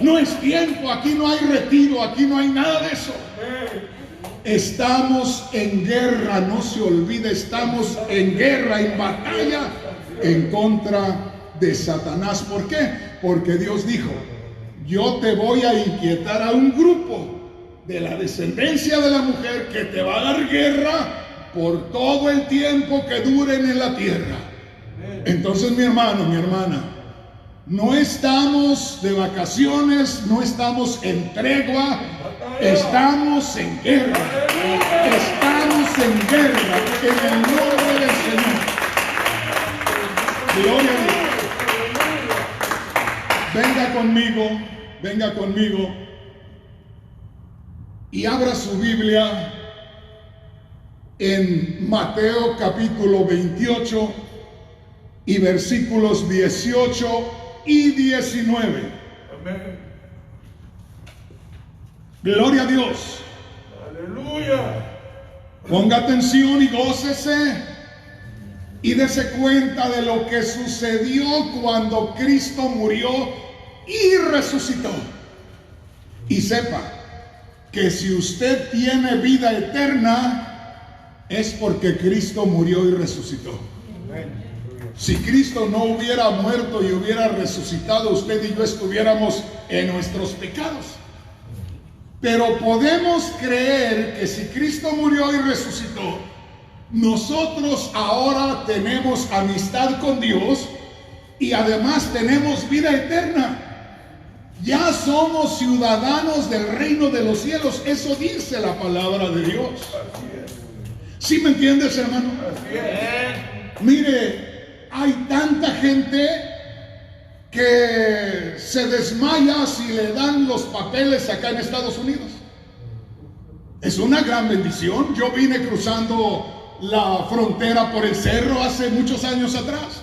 No es tiempo, aquí no hay retiro, aquí no hay nada de eso. Estamos en guerra, no se olvide, estamos en guerra, en batalla en contra de Satanás. ¿Por qué? Porque Dios dijo: yo te voy a inquietar a un grupo de la descendencia de la mujer que te va a dar guerra por todo el tiempo que duren en la tierra. Entonces, mi hermano, mi hermana, no estamos de vacaciones, no estamos en tregua, estamos en guerra. Estamos en guerra en el nombre del Señor. Gloria a Dios. Venga conmigo y abra su Biblia en Mateo capítulo 28 y versículos 18 y 19. Amén. Gloria a Dios. Aleluya. Ponga atención y gócese y dése cuenta de lo que sucedió cuando Cristo murió y resucitó. Y sepa que si usted tiene vida eterna, es porque Cristo murió y resucitó. Si Cristo no hubiera muerto y hubiera resucitado, usted y yo estuviéramos en nuestros pecados. Pero podemos creer que si Cristo murió y resucitó, nosotros ahora tenemos amistad con Dios y además tenemos vida eterna. Ya somos ciudadanos del reino de los cielos. Eso dice la palabra de Dios. ¿Sí me entiendes, hermano? Mire, hay tanta gente que se desmaya si le dan los papeles acá en Estados Unidos. Es una gran bendición. Yo vine cruzando la frontera por el cerro hace muchos años atrás.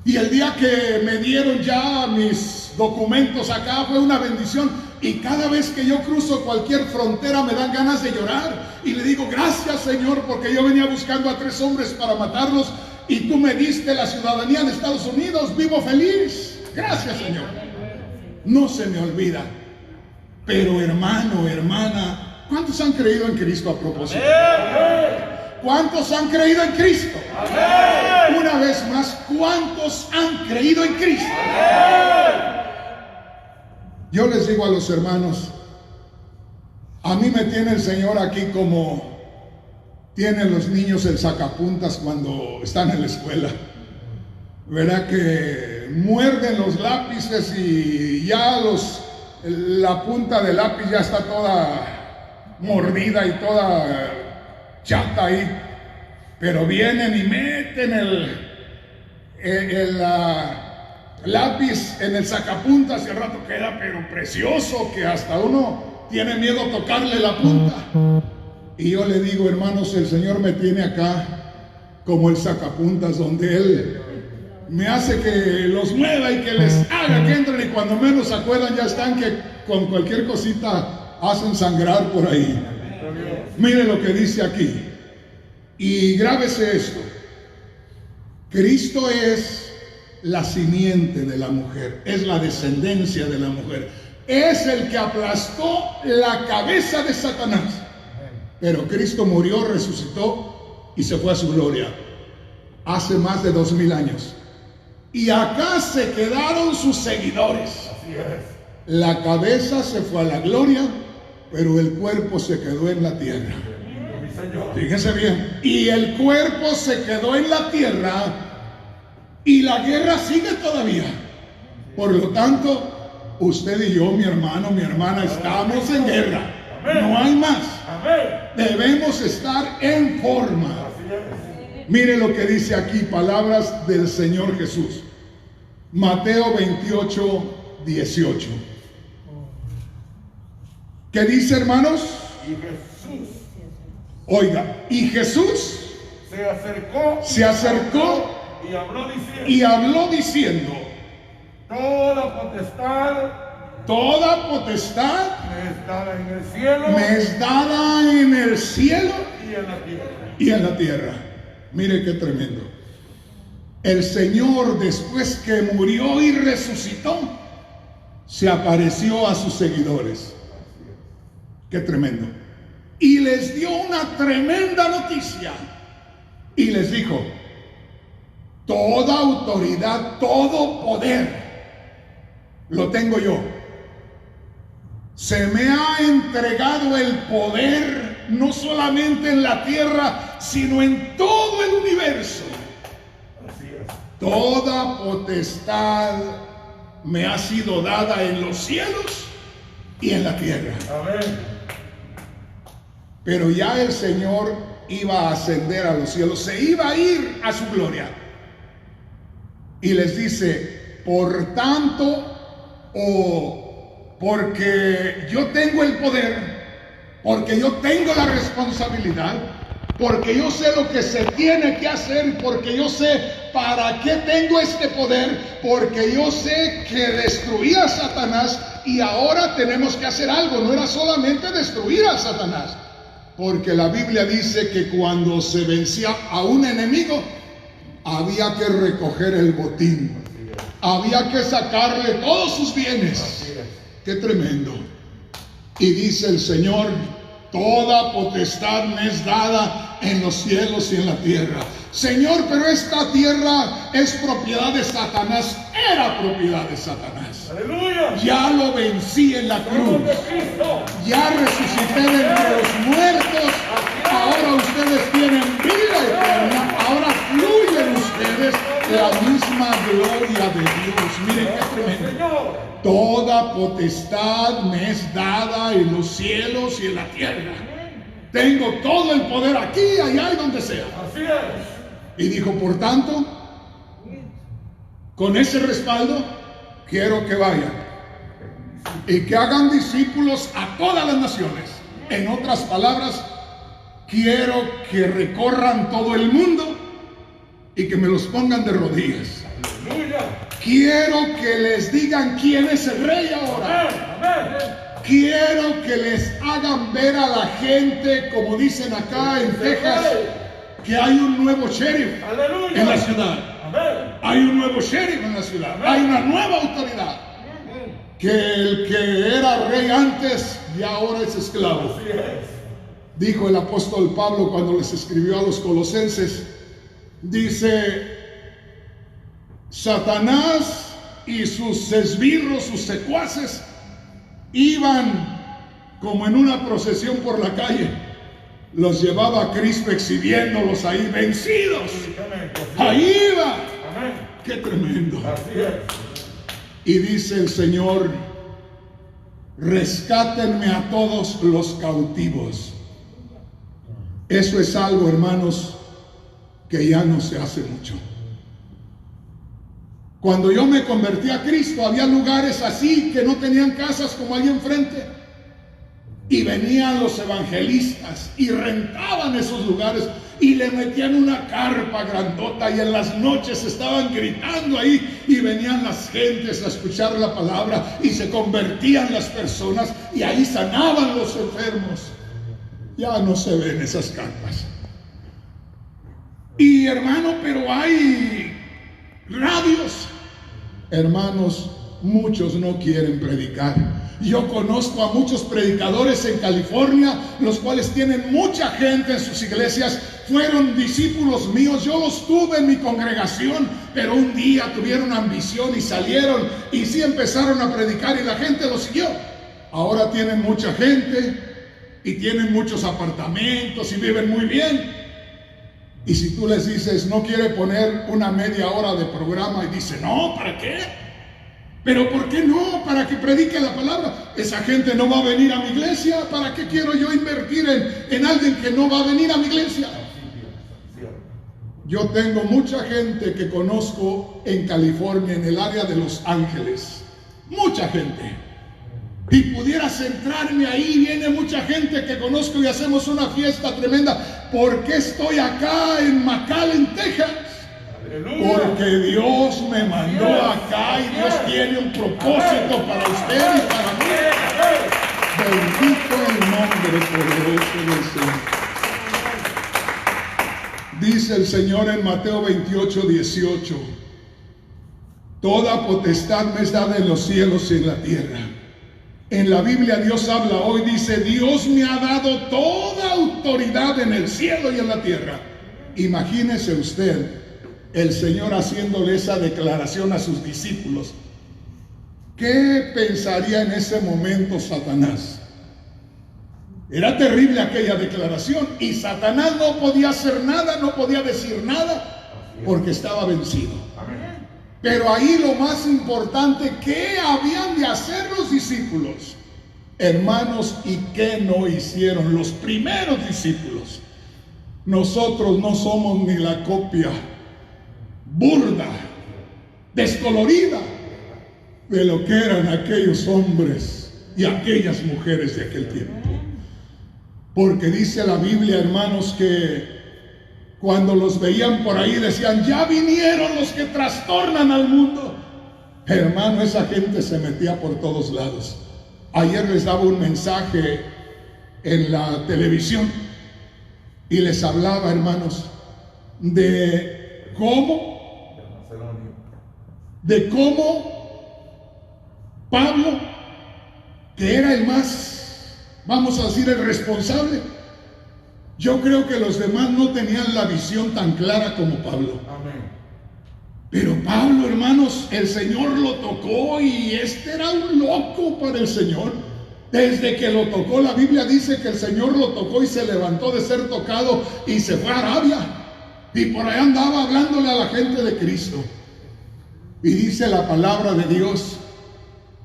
Y el día que me dieron ya mis documentos acá fue una bendición. Y cada vez que yo cruzo cualquier frontera me dan ganas de llorar. Y le digo: gracias, Señor, porque yo venía buscando a 3 hombres para matarlos y tú me diste la ciudadanía de Estados Unidos. Vivo feliz. Gracias, Señor. No se me olvida. Pero hermano, hermana, ¿cuántos han creído en Cristo a propósito? ¿Cuántos han creído en Cristo? Una vez más, ¿cuántos han creído en Cristo? Yo les digo a los hermanos, a mí me tiene el Señor aquí como tienen los niños el sacapuntas cuando están en la escuela. Verá que muerden los lápices y ya la punta del lápiz ya está toda mordida y toda chata ahí. Pero vienen y meten el lápiz en el sacapuntas y al rato queda pero precioso que hasta uno tiene miedo a tocarle la punta. Y yo le digo, hermanos, el Señor me tiene acá como el sacapuntas, donde Él me hace que los mueva y que les haga que entren, y cuando menos se acuerdan ya están que con cualquier cosita hacen sangrar por ahí. Mire lo que dice aquí y grábese esto: Cristo es la simiente de la mujer, es la descendencia de la mujer, es el que aplastó la cabeza de Satanás. Pero Cristo murió, resucitó y se fue a su gloria hace más de 2000 años. Y acá se quedaron sus seguidores. Así es. La cabeza se fue a la gloria, pero el cuerpo se quedó en la tierra. Mi Señor. Fíjense bien. Y el cuerpo se quedó en la tierra y la guerra sigue todavía. Por lo tanto, usted y yo, mi hermano, mi hermana, estamos en guerra. No hay más. Debemos estar en forma. Mire lo que dice aquí, palabras del Señor Jesús. Mateo 28, 18. ¿Qué dice, hermanos? Y Jesús. Oiga, y Jesús se acercó y habló diciendo, toda potestad me es dada en el cielo y en la tierra. y en la tierra. Mire qué tremendo. El Señor, después que murió y resucitó, se apareció a sus seguidores. Qué tremendo. Y les dio una tremenda noticia. Y les dijo, toda autoridad, todo poder, lo tengo yo. Se me ha entregado el poder, no solamente en la tierra, sino en todo el universo. Así es. Toda potestad me ha sido dada en los cielos y en la tierra. Amén. Pero ya el Señor iba a ascender a los cielos, se iba a ir a su gloria. Y les dice, por tanto, porque yo tengo el poder, porque yo tengo la responsabilidad, porque yo sé lo que se tiene que hacer, porque yo sé para qué tengo este poder, porque yo sé que destruí a Satanás y ahora tenemos que hacer algo. No era solamente destruir a Satanás, porque la Biblia dice que cuando se vencía a un enemigo, había que recoger el botín, había que sacarle todos sus bienes. Qué tremendo. Y dice el Señor, toda potestad me es dada en los cielos y en la tierra. Señor, pero esta tierra es propiedad de Satanás. Era propiedad de Satanás. Aleluya. Ya lo vencí en la cruz. Ya resucité de entre los muertos. Ahora ustedes tienen vida eterna. Ahora fluye en ustedes la misma gloria de Dios. Miren qué tremendo. Toda potestad me es dada en los cielos y en la tierra. Tengo todo el poder aquí, allá y donde sea. Así es. Y dijo, por tanto, con ese respaldo, quiero que vayan y que hagan discípulos a todas las naciones. En otras palabras, quiero que recorran todo el mundo y que me los pongan de rodillas. Aleluya. Quiero que les digan quién es el rey ahora. Amén. Quiero que les hagan ver a la gente, como dicen acá en Texas, que hay un nuevo sheriff Aleluya. en la ciudad. Amén. Hay un nuevo sheriff en la ciudad. Hay una nueva autoridad. Que el que era rey antes ya ahora es esclavo. Así es. Dijo el apóstol Pablo cuando les escribió a los colosenses, dice, Satanás y sus esbirros, sus secuaces, iban como en una procesión por la calle. Los llevaba a Cristo exhibiéndolos ahí vencidos. Ahí iba. Amén. Qué tremendo. Así es. Y dice el Señor, rescátenme a todos los cautivos. Eso es algo, hermanos, que ya no se hace mucho. Cuando yo me convertí a Cristo, había lugares así que no tenían casas como ahí enfrente. Y venían los evangelistas y rentaban esos lugares y le metían una carpa grandota y en las noches estaban gritando ahí y venían las gentes a escuchar la palabra y se convertían las personas y ahí sanaban los enfermos. Ya no se ven esas carpas. Y hermano, pero hay radios. Hermanos, muchos no quieren predicar Yo conozco a muchos predicadores en California, los cuales tienen mucha gente en sus iglesias, fueron discípulos míos, yo los tuve en mi congregación, pero un día tuvieron ambición y salieron y sí empezaron a predicar y la gente los siguió. Ahora tienen mucha gente y tienen muchos apartamentos y viven muy bien. Y si tú les dices, no quiere poner una media hora de programa, y dice, no, ¿para qué? ¿Pero por qué no? Para que predique la palabra. Esa gente no va a venir a mi iglesia. ¿Para qué quiero yo invertir en alguien que no va a venir a mi iglesia? Yo tengo mucha gente que conozco en California, en el área de Los Ángeles. Mucha gente. Y pudiera centrarme ahí, viene mucha gente que conozco y hacemos una fiesta tremenda. ¿Por qué estoy acá en McAllen, Texas? Porque Dios me mandó acá y Dios tiene un propósito para usted y para mí. Bendito el nombre poderoso del Señor. Dice el Señor en Mateo 28:18: toda potestad me es dada en los cielos y en la tierra. En la Biblia Dios habla hoy, dice, Dios me ha dado toda autoridad en el cielo y en la tierra. Imagínese usted el Señor haciéndole esa declaración a sus discípulos. ¿Qué pensaría en ese momento Satanás? Era terrible aquella declaración y Satanás no podía hacer nada, no podía decir nada porque estaba vencido. Pero ahí lo más importante, ¿qué habían de hacer los discípulos? Hermanos, ¿y qué no hicieron los primeros discípulos? Nosotros no somos ni la copia burda, descolorida de lo que eran aquellos hombres y aquellas mujeres de aquel tiempo. Porque dice la Biblia, hermanos, que cuando los veían por ahí decían, ya vinieron los que trastornan al mundo. Hermano, esa gente se metía por todos lados. Ayer les daba un mensaje en la televisión y les hablaba, hermanos, de cómo Pablo, que era el más, vamos a decir, el responsable. Yo creo que los demás no tenían la visión tan clara como Pablo. Amén. Pero Pablo, hermanos, el Señor lo tocó y este era un loco para el Señor. Desde que lo tocó, la Biblia dice que el Señor lo tocó y se levantó de ser tocado y se fue a Arabia. Y por ahí andaba hablándole a la gente de Cristo. Y dice la palabra de Dios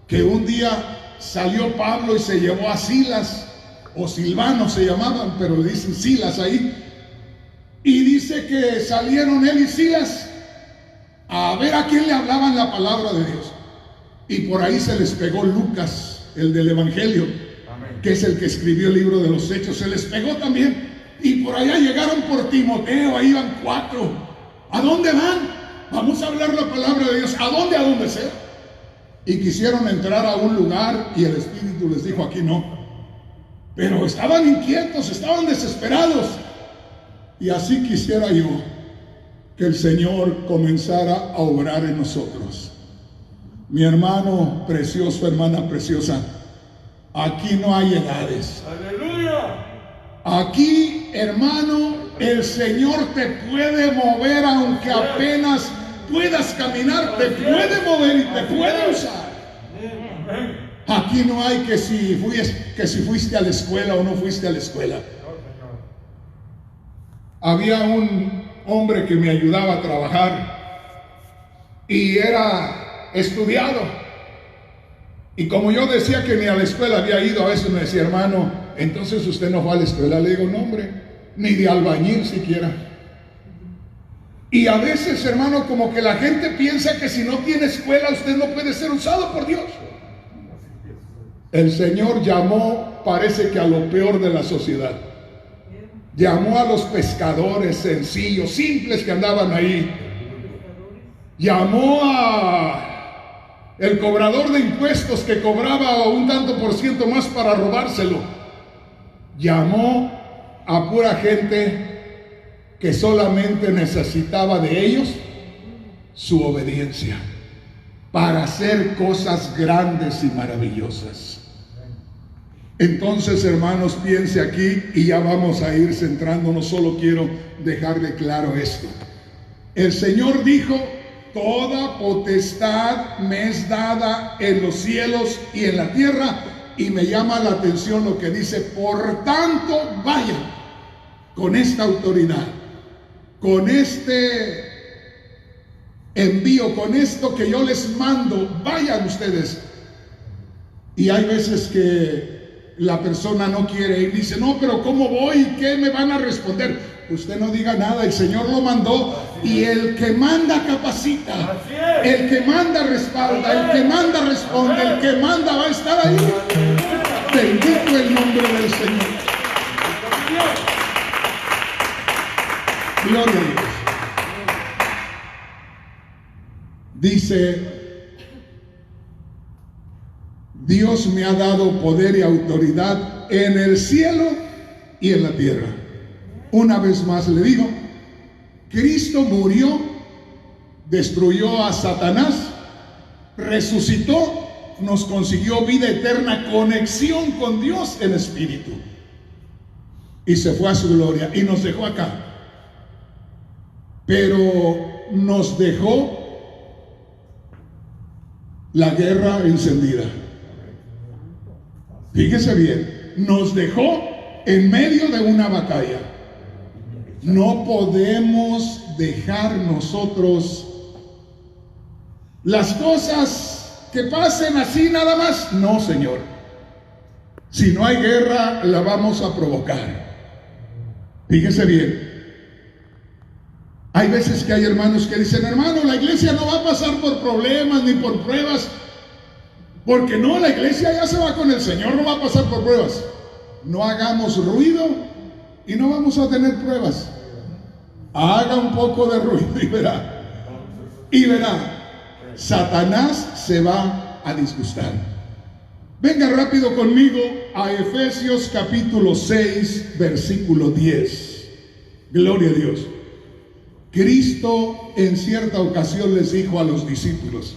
que un día salió Pablo y se llevó a Silas, o Silvano se llamaban, pero le dicen Silas ahí. Y dice que salieron él y Silas a ver a quién le hablaban la palabra de Dios. Y por ahí se les pegó Lucas, el del Evangelio. Amén. Que es el que escribió el libro de los Hechos. Se les pegó también. Y por allá llegaron por Timoteo, ahí iban 4. ¿A dónde van? Vamos a hablar la palabra de Dios. ¿A dónde? A donde sea. Y quisieron entrar a un lugar y el Espíritu les dijo, aquí no. Pero estaban inquietos, estaban desesperados. Y así quisiera yo que el Señor comenzara a obrar en nosotros. Mi hermano precioso, hermana preciosa, aquí no hay edades. ¡Aleluya! Aquí, hermano, el Señor te puede mover aunque apenas puedas caminar, te puede mover y te puede usar. Aquí no hay que si fuiste a la escuela o no fuiste a la escuela. Había un hombre que me ayudaba a trabajar y era estudiado. Y como yo decía que ni a la escuela había ido, a veces me decía, hermano, entonces usted no fue a la escuela. Le digo, no, hombre, ni de albañil siquiera. Y a veces, hermano, como que la gente piensa que si no tiene escuela usted no puede ser usado por Dios. El Señor llamó, parece que a lo peor de la sociedad. Llamó a los pescadores sencillos, simples que andaban ahí. Llamó a el cobrador de impuestos que cobraba un tanto por ciento más para robárselo. Llamó a pura gente que solamente necesitaba de ellos su obediencia para hacer cosas grandes y maravillosas. Entonces, hermanos, piense aquí y ya vamos a ir centrándonos. Solo quiero dejarle claro esto. El Señor dijo: toda potestad me es dada en los cielos y en la tierra. Y me llama la atención lo que dice: por tanto, vayan con esta autoridad, con este envío, con esto que yo les mando, vayan ustedes. Y hay veces que la persona no quiere ir, dice: no, pero ¿cómo voy? ¿Qué me van a responder? Usted no diga nada, el Señor lo mandó, y el que manda capacita, el que manda respalda, el que manda responde, el que manda va a estar ahí. Bendito el nombre del Señor. Gloria a Dios. Dice: Dios me ha dado poder y autoridad en el cielo y en la tierra. Una vez más le digo, Cristo murió, destruyó a Satanás, resucitó, nos consiguió vida eterna, conexión con Dios en espíritu, y se fue a su gloria y nos dejó acá. Pero nos dejó la guerra encendida. Fíjese bien, nos dejó en medio de una batalla. No podemos dejar nosotros las cosas que pasen así nada más. No, Señor. Si no hay guerra, la vamos a provocar. Fíjese bien. Hay veces que hay hermanos que dicen: hermano, la iglesia no va a pasar por problemas ni por pruebas. Porque no, la iglesia ya se va con el Señor, no va a pasar por pruebas. No hagamos ruido y no vamos a tener pruebas. Haga un poco de ruido y verá. Y verá, Satanás se va a disgustar. Venga rápido conmigo a Efesios capítulo 6, versículo 10. Gloria a Dios. Cristo en cierta ocasión les dijo a los discípulos: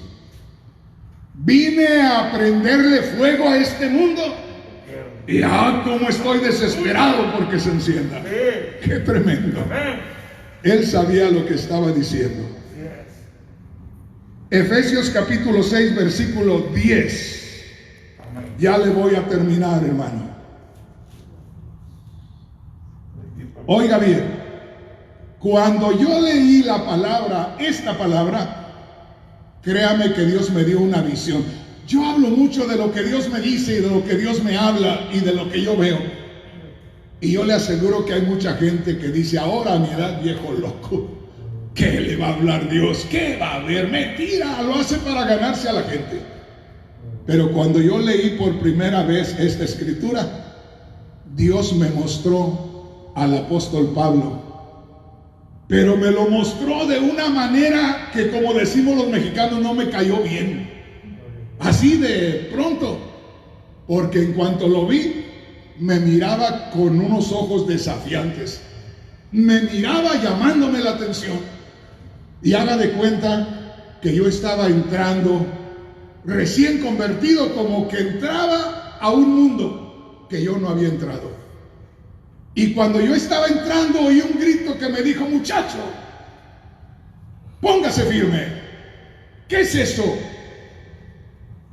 vine a prenderle fuego a este mundo, y como estoy desesperado porque se encienda. Qué tremendo. Él sabía lo que estaba diciendo. Efesios capítulo 6, versículo 10. Ya le voy a terminar, hermano. Oiga bien, cuando yo leí la palabra, esta palabra, créame que Dios me dio una visión. Yo hablo mucho de lo que Dios me dice y de lo que Dios me habla y de lo que yo veo. Y yo le aseguro que hay mucha gente que dice: ahora a mi edad, viejo loco, ¿qué le va a hablar Dios? ¿Qué va a ver? Mentira, lo hace para ganarse a la gente. Pero cuando yo leí por primera vez esta escritura, Dios me mostró al apóstol Pablo. Pero me lo mostró de una manera que, como decimos los mexicanos, no me cayó bien. Así de pronto. Porque en cuanto lo vi, me miraba con unos ojos desafiantes. Me miraba llamándome la atención. Y haga de cuenta que yo estaba entrando, recién convertido, como que entraba a un mundo que yo no había entrado. Y cuando yo estaba entrando, oí un grito que me dijo: muchacho, póngase firme. ¿Qué es eso?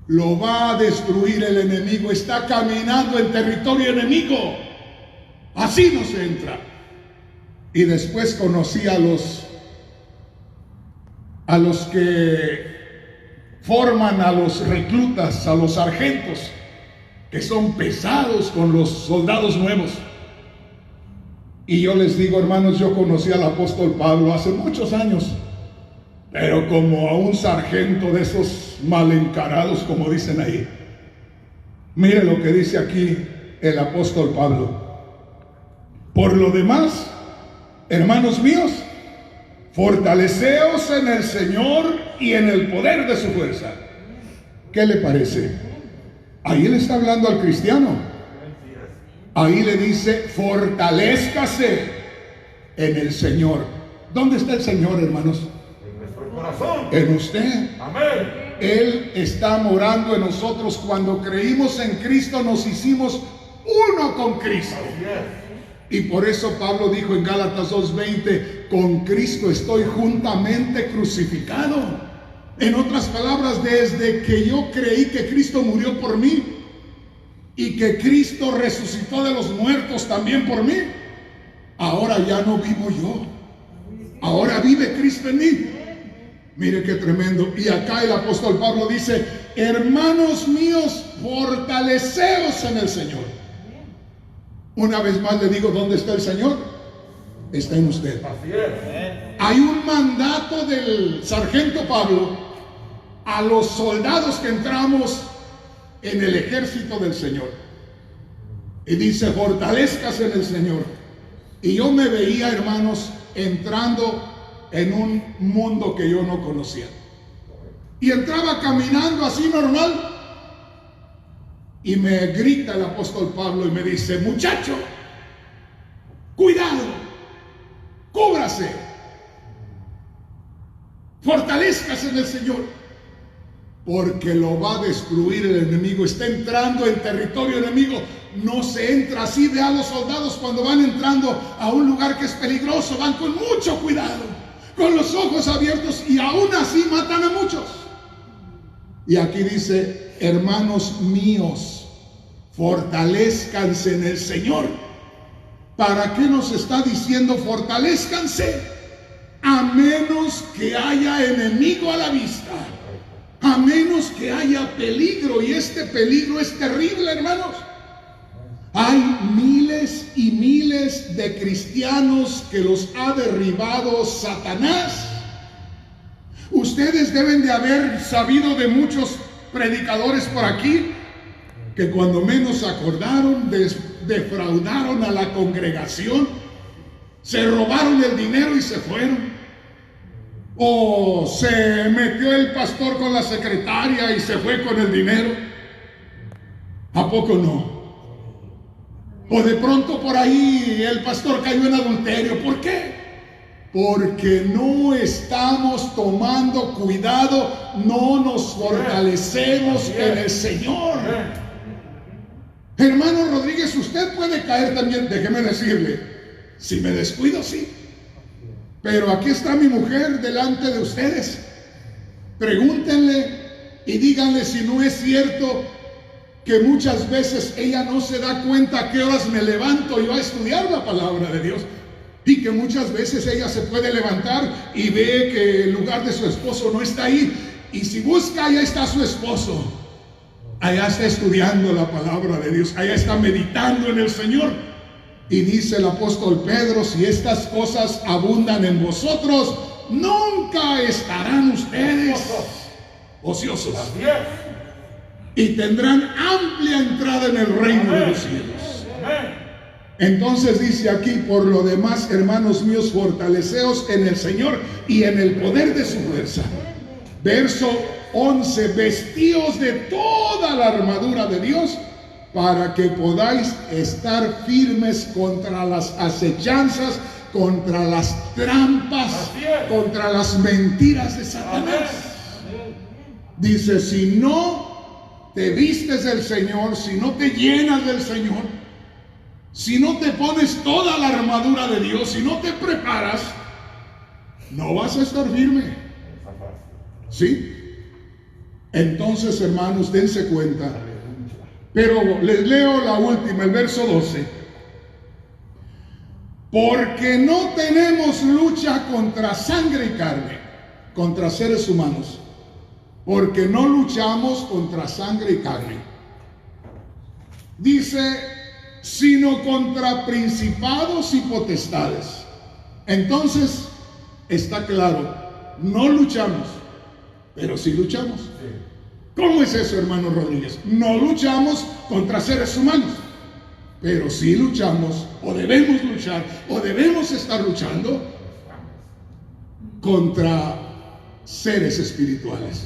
Lo va a destruir el enemigo. Está caminando en territorio enemigo. Así no se entra. Y después conocí a los que forman a los reclutas, a los sargentos, que son pesados con los soldados nuevos. Y yo les digo, hermanos, yo conocí al apóstol Pablo hace muchos años, pero como a un sargento de esos mal encarados, como dicen ahí. Mire lo que dice aquí el apóstol Pablo: por lo demás, hermanos míos, fortaleceos en el Señor y en el poder de su fuerza. ¿Qué le parece? Ahí él está hablando al cristiano. Ahí le dice: fortalézcase en el Señor. ¿Dónde está el Señor, hermanos? En nuestro corazón. En usted. Amén. Él está morando en nosotros. Cuando creímos en Cristo, nos hicimos uno con Cristo. Así es. Y por eso Pablo dijo en Gálatas 2:20, con Cristo estoy juntamente crucificado. En otras palabras, desde que yo creí que Cristo murió por mí y que Cristo resucitó de los muertos también por mí, ahora ya no vivo yo, ahora vive Cristo en mí. Mire qué tremendo. Y acá el apóstol Pablo dice, hermanos míos, fortaleceos en el Señor. Una vez más le digo, ¿dónde está el Señor? Está en usted. Así es. Hay un mandato del sargento Pablo a los soldados que entramos en el ejército del Señor. Y dice, fortalezcas en el Señor. Y yo me veía, hermanos, entrando en un mundo que yo no conocía. Y entraba caminando así normal. Y me grita el apóstol Pablo y me dice, muchacho, cuidado, cúbrase, fortalezcas en el Señor, porque lo va a destruir el enemigo. Está entrando en territorio enemigo. No se entra así. Ve a los soldados cuando van entrando a un lugar que es peligroso, van con mucho cuidado, con los ojos abiertos, y aún así matan a muchos. Y aquí dice, hermanos míos, fortalezcanse en el Señor. ¿Para qué nos está diciendo fortalezcanse? A menos que haya enemigo a la vista, a menos que haya peligro, y este peligro es terrible, hermanos. Hay miles y miles de cristianos que los ha derribado Satanás. Ustedes deben de haber sabido de muchos predicadores por aquí que cuando menos acordaron, defraudaron a la congregación, se robaron el dinero y se fueron. O se metió el pastor con la secretaria y se fue con el dinero. ¿A poco no? O de pronto por ahí el pastor cayó en adulterio. ¿Por qué? Porque no estamos tomando cuidado, no nos fortalecemos en el Señor. Hermano Rodríguez, usted puede caer también, déjeme decirle, si me descuido, sí. Pero aquí está mi mujer delante de ustedes. Pregúntenle y díganle si no es cierto que muchas veces ella no se da cuenta a qué horas me levanto yo a estudiar la palabra de Dios. Y que muchas veces ella se puede levantar y ve que el lugar de su esposo no está ahí. Y si busca, allá está su esposo. Allá está estudiando la palabra de Dios. Allá está meditando en el Señor. Y dice el apóstol Pedro, si estas cosas abundan en vosotros, nunca estarán ustedes ociosos. Y tendrán amplia entrada en el reino de los cielos. Entonces dice aquí, por lo demás, hermanos míos, fortaleceos en el Señor y en el poder de su fuerza. Verso 11, vestíos de toda la armadura de Dios para que podáis estar firmes contra las acechanzas, contra las trampas, contra las mentiras de Satanás. Dice, si no te vistes del Señor, si no te llenas del Señor, si no te pones toda la armadura de Dios, si no te preparas, no vas a estar firme. ¿Sí? Entonces, hermanos, dense cuenta. Pero les leo la última, el verso 12. Porque no tenemos lucha contra sangre y carne, contra seres humanos. Porque no luchamos contra sangre y carne. Dice, sino contra principados y potestades. Entonces, está claro, no luchamos, pero sí luchamos. ¿Cómo es eso, hermano Rodríguez? No luchamos contra seres humanos, pero sí luchamos, o debemos luchar, o debemos estar luchando contra seres espirituales.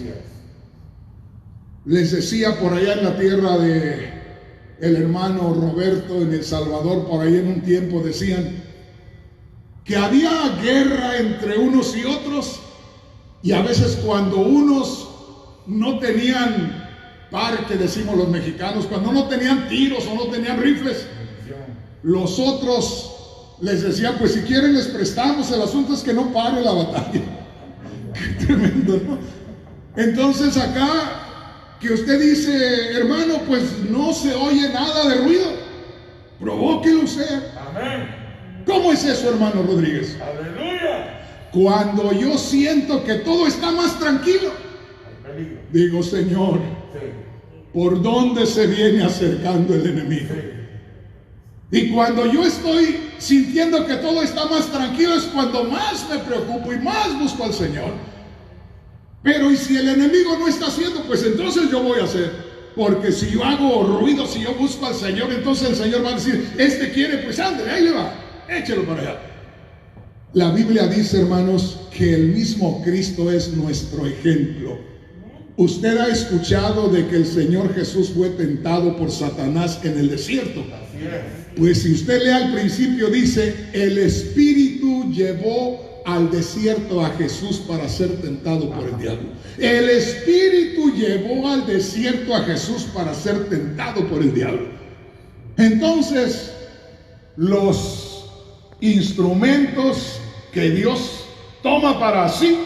Les decía por allá en la tierra de el hermano Roberto en El Salvador, por ahí en un tiempo decían que había guerra entre unos y otros, y a veces cuando unos no tenían parque, decimos los mexicanos, cuando no tenían tiros o no tenían rifles, los otros les decían, pues si quieren les prestamos, el asunto es que no pare la batalla. Qué tremendo, ¿no? Entonces acá, que usted dice, hermano, pues no se oye nada de ruido, provóquelo usted. Amén. ¿Cómo es eso, hermano Rodríguez? Aleluya. Cuando yo siento que todo está más tranquilo, Hay peligro. digo, Señor, Sí. ¿por dónde se viene acercando el enemigo? Sí. Y cuando yo estoy sintiendo que todo está más tranquilo es cuando más me preocupo y más busco al Señor. Pero y si el enemigo no está haciendo, pues entonces yo voy a hacer. Porque si yo hago ruido, si yo busco al Señor, entonces el Señor va a decir, este quiere, pues ande, ahí le va, échelo para allá. La Biblia dice, hermanos, que el mismo Cristo es nuestro ejemplo. Usted ha escuchado de que el Señor Jesús fue tentado por Satanás en el desierto. Así es. Pues si usted lee al principio, dice, el Espíritu llevó al desierto a Jesús para ser tentado por el diablo. El Espíritu llevó al desierto a Jesús para ser tentado por el diablo. Entonces, los instrumentos que Dios toma para sí,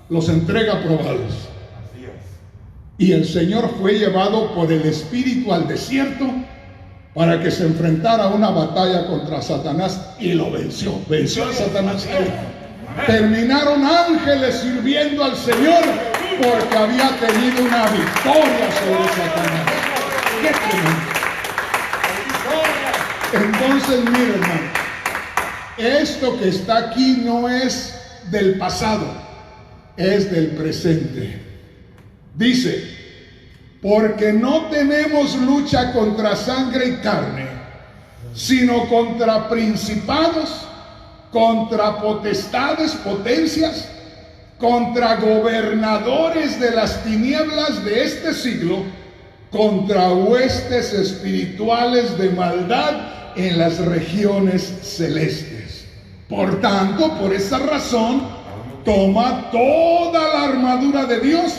los entrega probados. Así es. Y el Señor fue llevado por el Espíritu al desierto para que se enfrentara a una batalla contra Satanás y lo venció. Venció a Satanás. Terminaron ángeles sirviendo al Señor porque había tenido una victoria sobre Satanás. ¡Qué tremendo! Entonces, mire, hermano, esto que está aquí no es del pasado, es del presente. Dice, porque no tenemos lucha contra sangre y carne, sino contra principados, contra potestades, potencias, contra gobernadores de las tinieblas de este siglo, contra huestes espirituales de maldad en las regiones celestes. Por tanto, por esa razón, toma toda la armadura de Dios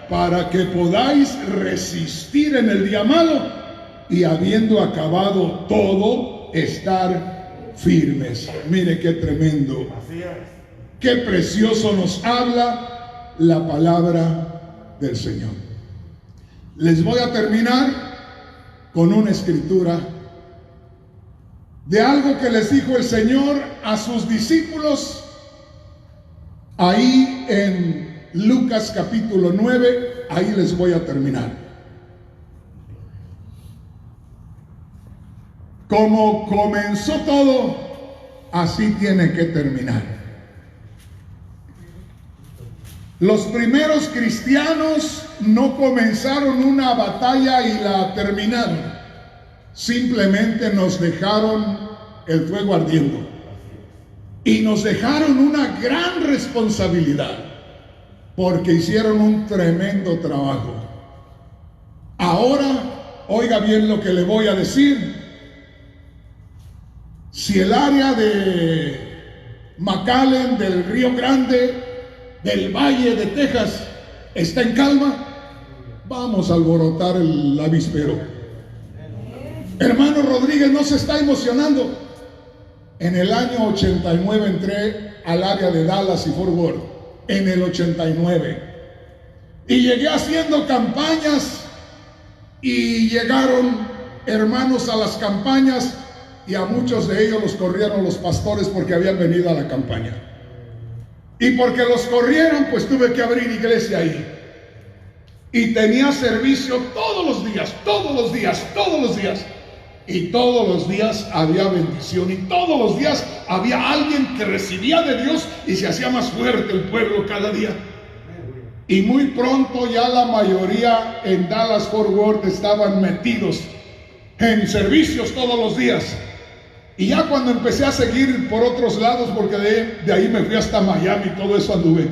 para que podáis resistir en el día malo y habiendo acabado todo, estar firmes. Mire qué tremendo. Así es. Qué precioso nos habla la palabra del Señor. Les voy a terminar con una escritura de algo que les dijo el Señor a sus discípulos ahí en Lucas capítulo 9, ahí les voy a terminar. Como comenzó todo, así tiene que terminar. Los primeros cristianos no comenzaron una batalla y la terminaron. Simplemente nos dejaron el fuego ardiendo. Y nos dejaron una gran responsabilidad, porque hicieron un tremendo trabajo. Ahora, oiga bien lo que le voy a decir. Si el área de McAllen, del Río Grande, del Valle de Texas está en calma, vamos a alborotar el avispero. Hermano Rodríguez no se está emocionando. En el año 89 entré al área de Dallas y Fort Worth, en el 89. Y llegué haciendo campañas y llegaron hermanos a las campañas y a muchos de ellos los corrieron los pastores porque habían venido a la campaña. Y porque los corrieron, pues tuve que abrir iglesia ahí. Y tenía servicio todos los días, todos los días, todos los días. Y todos los días había bendición y todos los días había alguien que recibía de Dios y se hacía más fuerte el pueblo cada día. Y muy pronto ya la mayoría en Dallas Fort Worth estaban metidos en servicios todos los días. Y ya cuando empecé a seguir por otros lados, porque de ahí me fui hasta Miami, todo eso anduve.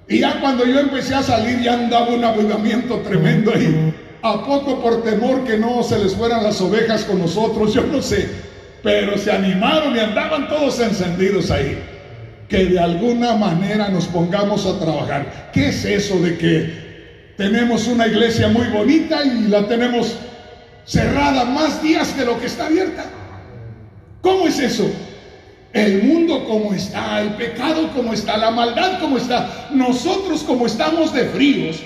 Y ya cuando yo empecé a salir ya andaba un avivamiento tremendo ahí. ¿A poco por temor que no se les fueran las ovejas con nosotros? Yo no sé, pero se animaron y andaban todos encendidos ahí. Que de alguna manera nos pongamos a trabajar. ¿Qué es eso de que tenemos una iglesia muy bonita y la tenemos cerrada más días de lo que está abierta. ¿Cómo es eso? El mundo como está, el pecado como está, la maldad como está, nosotros como estamos de fríos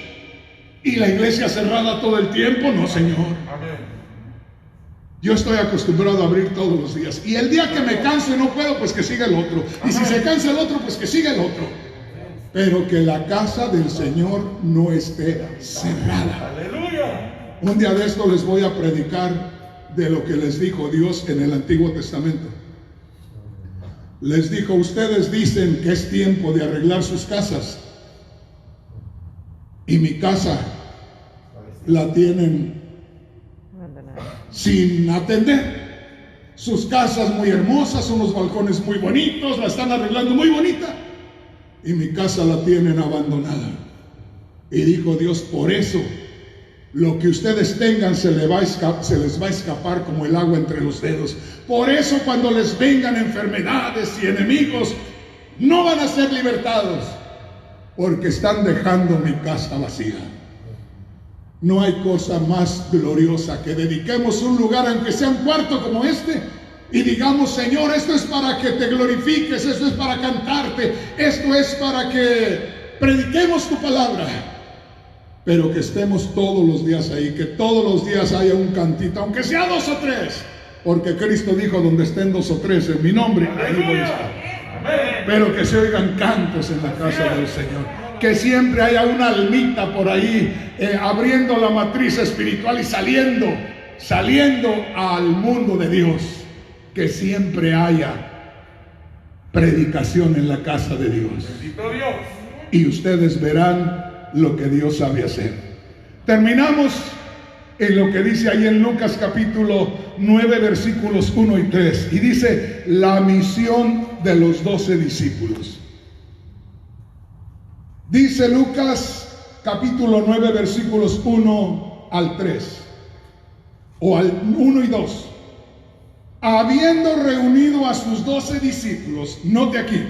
y la iglesia cerrada todo el tiempo. No, Señor. Amén. Yo estoy acostumbrado a abrir todos los días, y el día que me canso y no puedo, pues que siga el otro, y si se cansa el otro, pues que siga el otro, pero que la casa del Señor no esté cerrada. Aleluya. Un día de esto les voy a predicar de lo que les dijo Dios en el Antiguo Testamento. Les dijo: ustedes dicen que es tiempo de arreglar sus casas, y mi casa la tienen sin atender. Sus casas muy hermosas, unos balcones muy bonitos, la están arreglando muy bonita, y mi casa la tienen abandonada. Y dijo Dios: por eso lo que ustedes tengan se les va a escapar como el agua entre los dedos. Por eso cuando les vengan enfermedades y enemigos, no van a ser libertados, porque están dejando mi casa vacía. No hay cosa más gloriosa que dediquemos un lugar, aunque sea un cuarto como este, y digamos: Señor, esto es para que te glorifiques, esto es para cantarte, esto es para que prediquemos tu palabra. Pero que estemos todos los días ahí, que todos los días haya un cantito, aunque sea 2 o 3, porque Cristo dijo: donde estén 2 o 3 en mi nombre, ahí voy a estar. Amén. Pero que se oigan cantos en la casa del Señor. Que siempre haya una almita por ahí abriendo la matriz espiritual y saliendo al mundo de Dios. Que siempre haya predicación en la casa de Dios. Bendito Dios. Y ustedes verán lo que Dios sabe hacer. Terminamos en lo que dice ahí en Lucas capítulo 9 versículos 1 y 3. Y dice: la misión de los 12 discípulos. Dice Lucas capítulo 9 versículos 1 al 3, o al 1 y 2. Habiendo reunido a sus 12 discípulos, note aquí,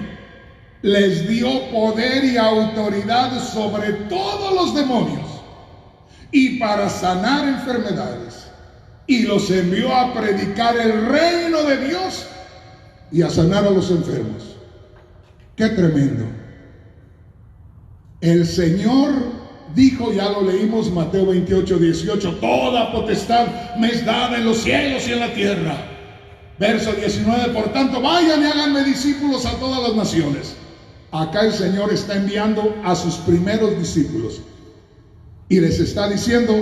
les dio poder y autoridad sobre todos los demonios y para sanar enfermedades, y los envió a predicar el reino de Dios y a sanar a los enfermos. ¡Qué tremendo! El Señor dijo, ya lo leímos, Mateo 28, 18, toda potestad me es dada en los cielos y en la tierra. Verso 19, por tanto, vayan y háganme discípulos a todas las naciones. Acá el Señor está enviando a sus primeros discípulos y les está diciendo: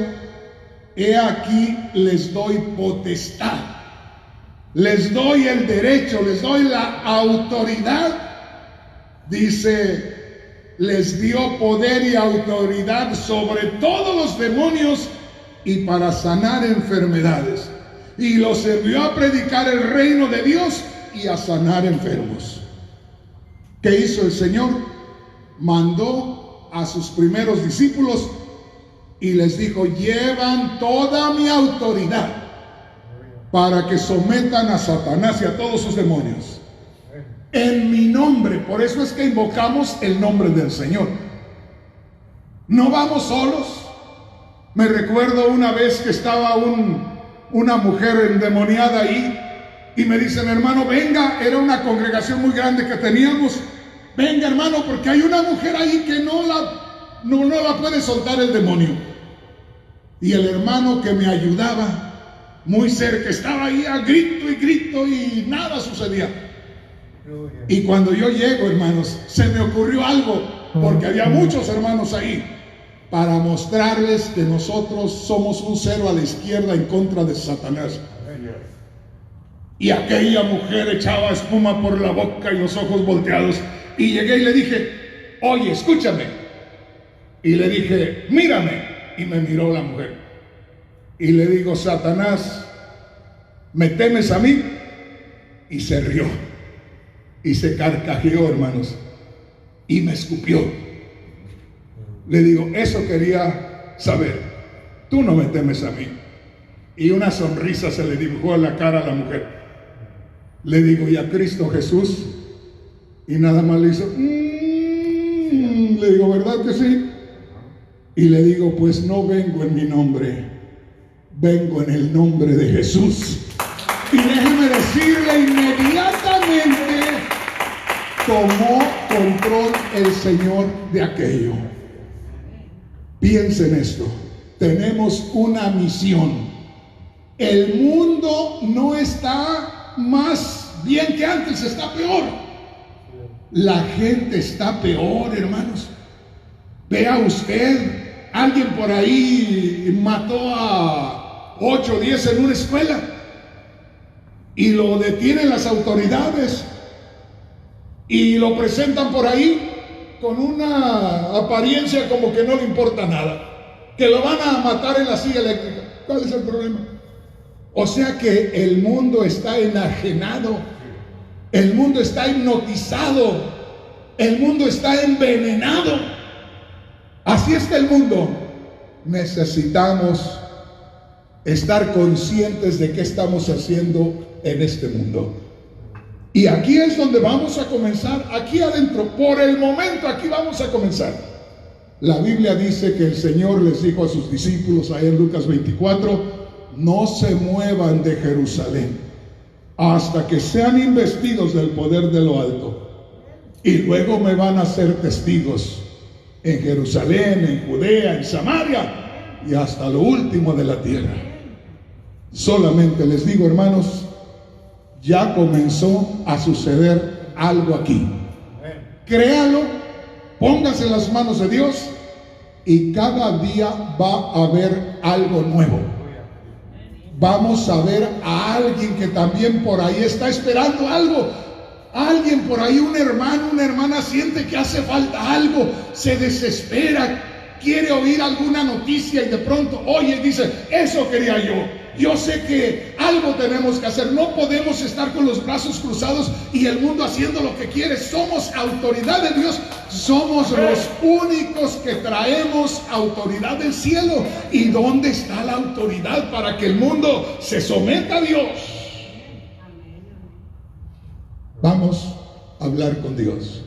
he aquí les doy potestad, les doy el derecho, les doy la autoridad. Dice: les dio poder y autoridad sobre todos los demonios y para sanar enfermedades, y los envió a predicar el reino de Dios y a sanar enfermos. ¿Qué hizo el Señor? Mandó a sus primeros discípulos y les dijo: llevan toda mi autoridad para que sometan a Satanás y a todos sus demonios en mi nombre. Por eso es que invocamos el nombre del Señor. No vamos solos. Me recuerdo una vez que estaba una mujer endemoniada ahí, y me dicen: hermano, venga. Era una congregación muy grande que teníamos. Venga, hermano, porque hay una mujer ahí que no la puede soltar el demonio. Y el hermano que me ayudaba muy cerca estaba ahí a grito y grito, y nada sucedía. Y cuando yo llego, hermanos, se me ocurrió algo, porque había muchos hermanos ahí, para mostrarles que nosotros somos un cero a la izquierda en contra de Satanás. Y aquella mujer echaba espuma por la boca y los ojos volteados. Y llegué y le dije: oye, escúchame. Y le dije: mírame. Y me miró la mujer. Y le digo: Satanás, ¿me temes a mí? Y se rió. Y se carcajeó, hermanos. Y me escupió. Le digo: eso quería saber. Tú no me temes a mí. Y una sonrisa se le dibujó en la cara a la mujer. Le digo: ¿y a Cristo Jesús? Y nada más le hizo le digo: ¿verdad que sí? Y le digo, pues no vengo en mi nombre, vengo en el nombre de Jesús. Y déjeme decirle, inmediatamente tomó control el Señor de aquello. Piensen esto, tenemos una misión. El mundo no está más bien que antes, está peor. La gente está peor, hermanos. Vea usted, alguien por ahí mató a 8 o 10 en una escuela y lo detienen las autoridades y lo presentan por ahí con una apariencia como que no le importa nada, que lo van a matar en la silla eléctrica. ¿Cuál es el problema? O sea que el mundo está enajenado, el mundo está hipnotizado, el mundo está envenenado. Así está el mundo. Necesitamos estar conscientes de qué estamos haciendo en este mundo. Y aquí es donde vamos a comenzar, aquí adentro, por el momento aquí vamos a comenzar. La Biblia dice que el Señor les dijo a sus discípulos, ahí en Lucas 24, no se muevan de Jerusalén hasta que sean investidos del poder de lo alto. Y luego me van a ser testigos en Jerusalén, en Judea, en Samaria y hasta lo último de la tierra. Solamente les digo, hermanos, ya comenzó a suceder algo aquí. Créalo, póngase en las manos de Dios y cada día va a haber algo nuevo. Vamos a ver a alguien que también por ahí está esperando algo. Alguien por ahí, un hermano, una hermana siente que hace falta algo, se desespera, quiere oír alguna noticia y de pronto oye y dice, eso quería yo. Yo sé que algo tenemos que hacer. No podemos estar con los brazos cruzados y el mundo haciendo lo que quiere. Somos autoridad de Dios. Somos los únicos que traemos autoridad del cielo. ¿Y dónde está la autoridad para que el mundo se someta a Dios? Vamos a hablar con Dios.